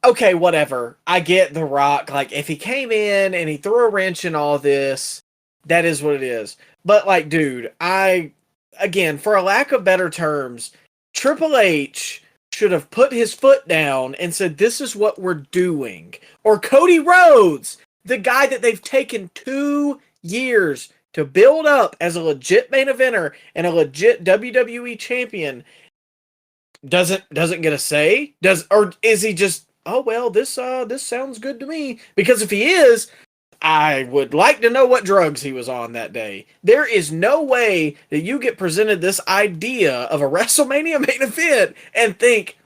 okay, whatever. I get The Rock. Like, if he came in and he threw a wrench in all this, that is what it is. But like, dude, again, for a lack of better terms, Triple H should have put his foot down and said, this is what we're doing. Or Cody Rhodes, the guy that they've taken 2 years to build up as a legit main eventer and a legit WWE champion, doesn't get a say? Or is he just, oh well, this sounds good to me? Because if he is, I would like to know what drugs he was on that day. There is no way that you get presented this idea of a WrestleMania main event and think,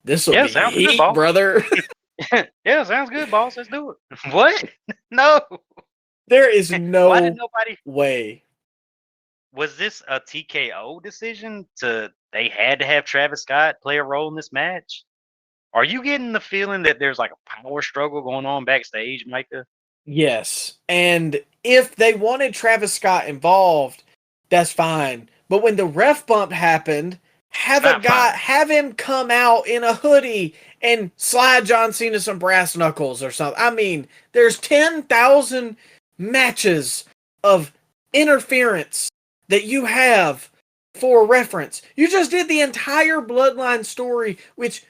this will be heat, good, brother. Yeah, sounds good, boss. Let's do it. What? No. There is no way. Was this a TKO decision they had to have Travis Scott play a role in this match? Are you getting the feeling that there's like a power struggle going on backstage, Micah? Yes. And if they wanted Travis Scott involved, that's fine. But when the ref bump happened, have him come out in a hoodie and slide John Cena some brass knuckles or something. I mean, there's 10,000 matches of interference that you have for reference. You just did the entire Bloodline story, which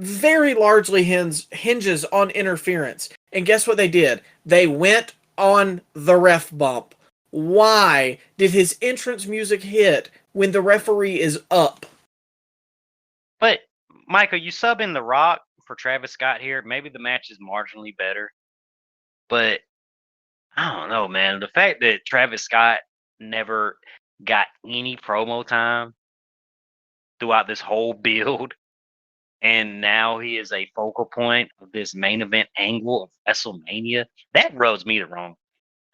very largely hinges on interference. And guess what they did? They went on the ref bump. Why did his entrance music hit when the referee is up? But, Michael, you sub in The Rock for Travis Scott here. Maybe the match is marginally better. But, I don't know, man. The fact that Travis Scott never got any promo time throughout this whole build, and now he is a focal point of this main event angle of WrestleMania, that rubs me the wrong.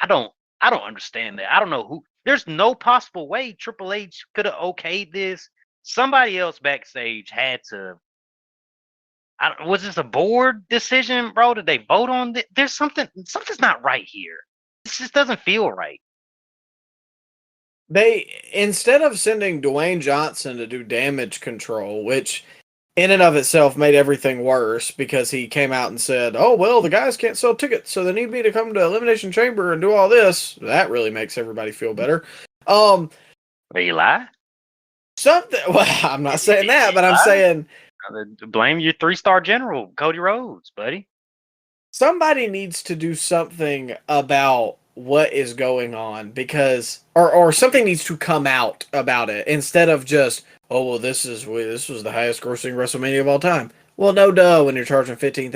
I don't understand that. I don't know who. There's no possible way Triple H could have okayed this. Somebody else backstage had to. Was this a board decision, bro? Did they vote on this? There's something's not right here. This just doesn't feel right. They, instead of sending Dwayne Johnson to do damage control, which in and of itself made everything worse because he came out and said, oh, well, the guys can't sell tickets, so they need me to come to Elimination Chamber and do all this. That really makes everybody feel better. But you lie? Something. Well, I'm not saying that, but I'm saying blame your 3-star general, Cody Rhodes, buddy. Somebody needs to do something about what is going on, because or something needs to come out about it instead of just, oh well, this was the highest grossing WrestleMania of all time. Well, no duh, when you're charging $15,000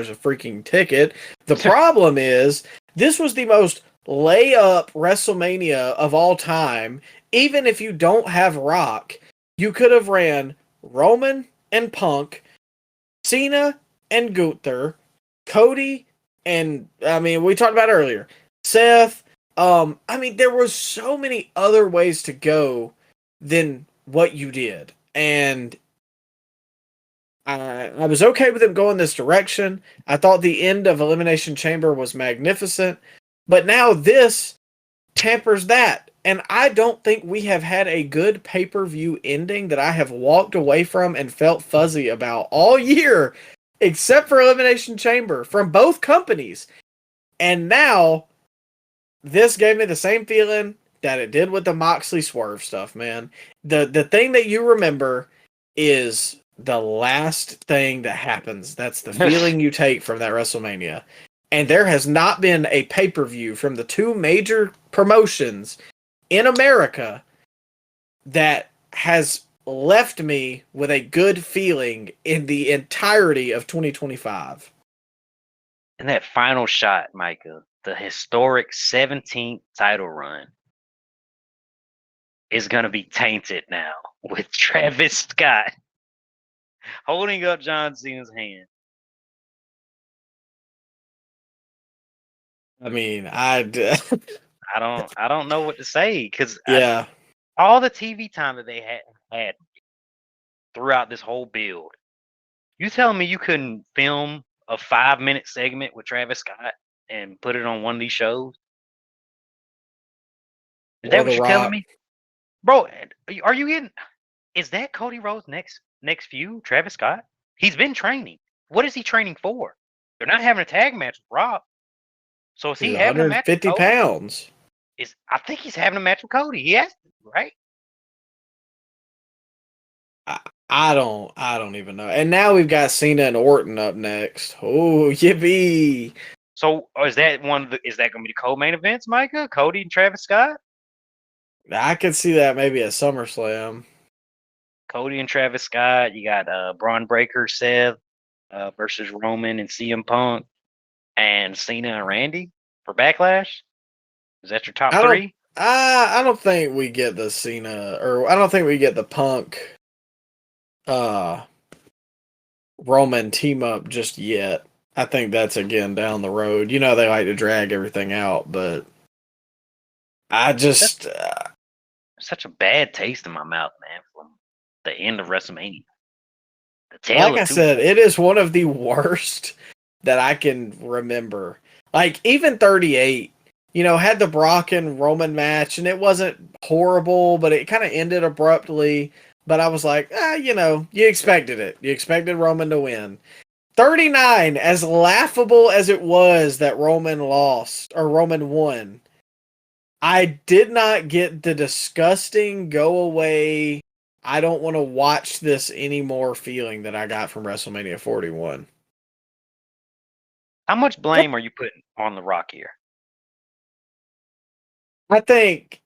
a freaking ticket. The problem is this was the most layup WrestleMania of all time. Even if you don't have Rock, you could have ran Roman and Punk, Cena and Gunther, Cody and, I mean, we talked about earlier, Seth. I mean, there was so many other ways to go than what you did. And I was okay with him going this direction. I thought the end of Elimination Chamber was magnificent. But now this tampers that. And I don't think we have had a good pay-per-view ending that I have walked away from and felt fuzzy about all year, except for Elimination Chamber from both companies. And now, this gave me the same feeling that it did with the Moxley Swerve stuff, man. The thing that you remember is the last thing that happens. That's the feeling you take from that WrestleMania. And there has not been a pay-per-view from the two major promotions in America that has left me with a good feeling in the entirety of 2025. And that final shot, Micah, the historic 17th title run, is going to be tainted now with Travis Scott holding up John Cena's hand. I mean, I don't know what to say, because yeah, all the TV time that they had throughout this whole build, you telling me you couldn't film a 5-minute segment with Travis Scott and put it on one of these shows? Is Or that The what you're telling Rock. me, bro? Are you getting? Is that Cody Rhodes' next feud? Travis Scott? He's been training. What is he training for? They're not having a tag match with Rock. So is He's he having a match with 150 Cody? pounds. I think he's having a match with Cody. He has to, right? I don't even know. And now we've got Cena and Orton up next. Oh, yippee! So is that is that going to be the co-main events, Micah? Cody and Travis Scott? I could see that maybe at SummerSlam. Cody and Travis Scott. You got Braun Breaker, Seth versus Roman and CM Punk, and Cena and Randy for Backlash. Is that your top three? I don't think we get the Cena, or I don't think we get the Punk Roman team up just yet. I think that's again down the road. You know, they like to drag everything out, but I just Such a bad taste in my mouth, man, from the end of WrestleMania. The tail like of I two. said, it is one of the worst that I can remember. Like even 38, you know, had the Brock and Roman match, and it wasn't horrible, but it kind of ended abruptly. But I was like, you know, you expected it. You expected Roman to win. 39, as laughable as it was that Roman lost or Roman won, I did not get the disgusting go away. I don't want to watch this anymore feeling that I got from WrestleMania 41. How much blame are you putting on The Rock here? I think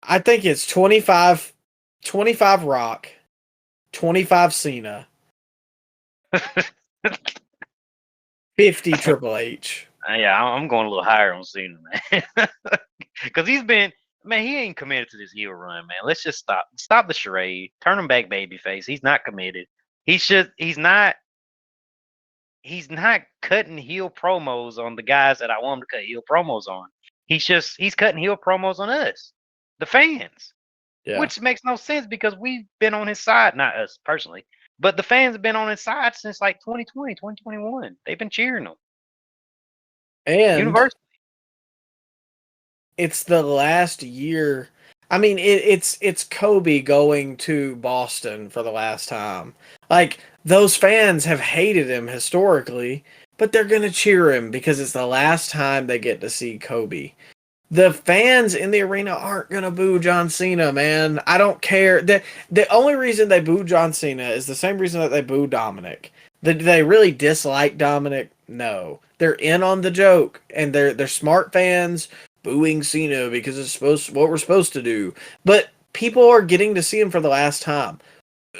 it's 25 Rock, 25 Cena, 50 Triple H. Yeah, I'm going a little higher on Cena, man. Because he ain't committed to this heel run, man. Let's just stop the charade. Turn him back babyface. He's not committed. He's not cutting heel promos on the guys that I want him to cut heel promos on. He's cutting heel promos on us, the fans. Yeah. Which makes no sense because we've been on his side, not us personally, but the fans have been on his side since like 2020, 2021. They've been cheering him. And Universally. it's the last year. I mean, it's Kobe going to Boston for the last time. Like, those fans have hated him historically, but they're going to cheer him because it's the last time they get to see Kobe. The fans in the arena aren't going to boo John Cena, man. I don't care. The only reason they boo John Cena is the same reason that they boo Dominic. Did they really dislike Dominic? No. They're in on the joke, and they're smart fans booing Cena because it's what we're supposed to do. But people are getting to see him for the last time.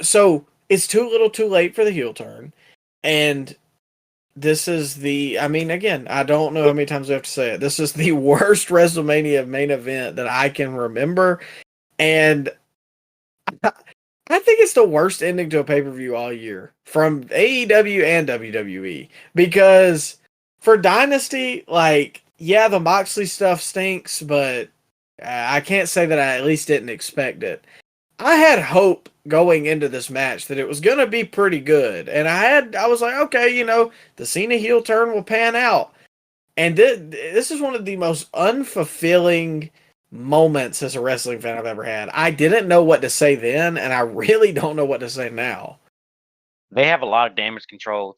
So it's too little too late for the heel turn. And this is again, I don't know how many times I have to say it. This is the worst WrestleMania main event that I can remember. And I think it's the worst ending to a pay-per-view all year from AEW and WWE. Because for Dynasty, like, yeah, the Moxley stuff stinks, but I can't say that I at least didn't expect it. I had hope going into this match that it was going to be pretty good. And I was like, okay, you know, the Cena heel turn will pan out. And this is one of the most unfulfilling moments as a wrestling fan I've ever had. I didn't know what to say then, and I really don't know what to say now. They have a lot of damage control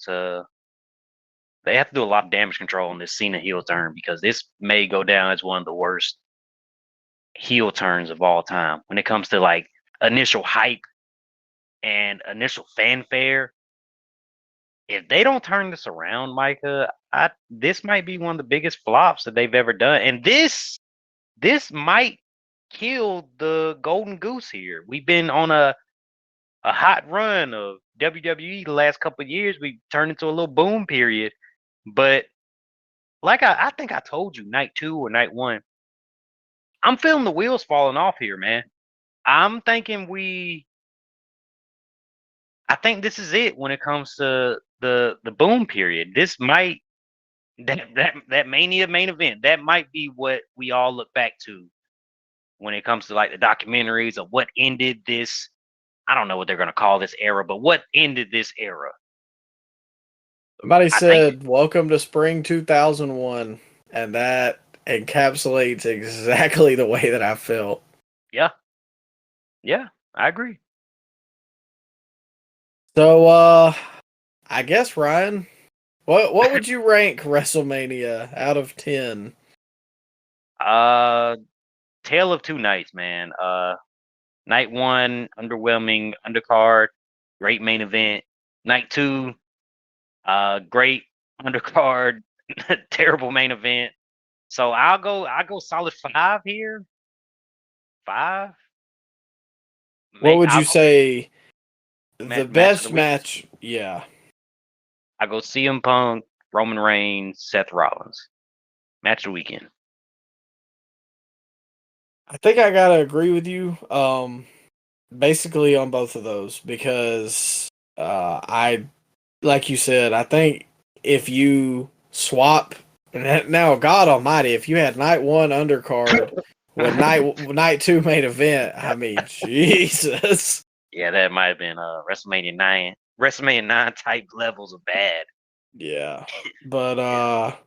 they have to do a lot of damage control on this Cena heel turn because this may go down as one of the worst heel turns of all time when it comes to like initial hype and initial fanfare. If they don't turn this around, Micah, this might be one of the biggest flops that they've ever done. And this might kill the golden goose here. We've been on a hot run of WWE the last couple of years. We turned into a little boom period. But like I think I told you night 2 or night 1, I'm feeling the wheels falling off here, man. I'm thinking I think this is it when it comes to the boom period. This might that Mania main event, that might be what we all look back to when it comes to like the documentaries of what ended this. I don't know what they're gonna call this era, but what ended this era? Somebody said, "Welcome to spring 2001," and that encapsulates exactly the way that I felt. Yeah, I agree. So, I guess Ryan, what would you rank WrestleMania out of 10? Tale of two nights, man. Night one, underwhelming undercard, great main event. Night two, great undercard, terrible main event. So I'll go solid 5 here. 5. What would I'll you go say the match of best the week. match? Yeah. I go CM Punk, Roman Reigns, Seth Rollins. Match of the weekend. I think I gotta agree with you. Basically on both of those because I, like you said, I think if you swap now, God Almighty, if you had night one undercard with night two main event, I mean, Jesus. Yeah, that might have been WrestleMania 9. WrestleMania 9 type levels of bad. Yeah, but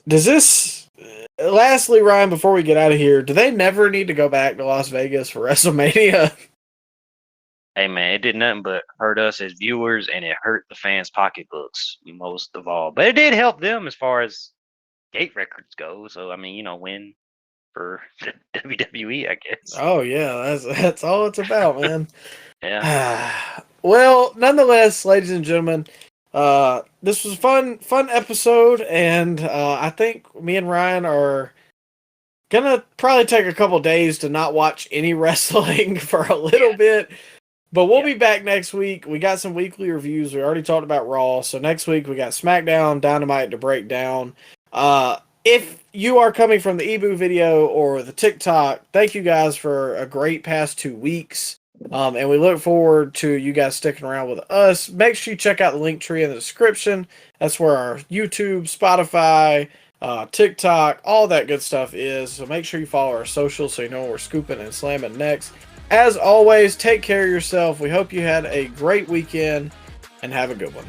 does this? Lastly, Ryan, before we get out of here, do they never need to go back to Las Vegas for WrestleMania? Hey man, it did nothing but hurt us as viewers, and it hurt the fans' pocketbooks most of all. But it did help them as far as gate records go. So I mean, win for WWE, I guess. Oh yeah, that's all it's about, man. Yeah. Well, nonetheless, ladies and gentlemen, this was a fun episode, and I think me and Ryan are gonna probably take a couple days to not watch any wrestling for a little bit. But we'll be back next week. We got some weekly reviews. We already talked about Raw. So next week we got SmackDown, Dynamite to break down. If you are coming from the Ebu video or the TikTok, thank you guys for a great past 2 weeks. And we look forward to you guys sticking around with us. Make sure you check out the link tree in the description. That's where our YouTube, Spotify, TikTok, all that good stuff is. So make sure you follow our socials so you know when we're scooping and slamming next. As always, take care of yourself. We hope you had a great weekend and have a good one.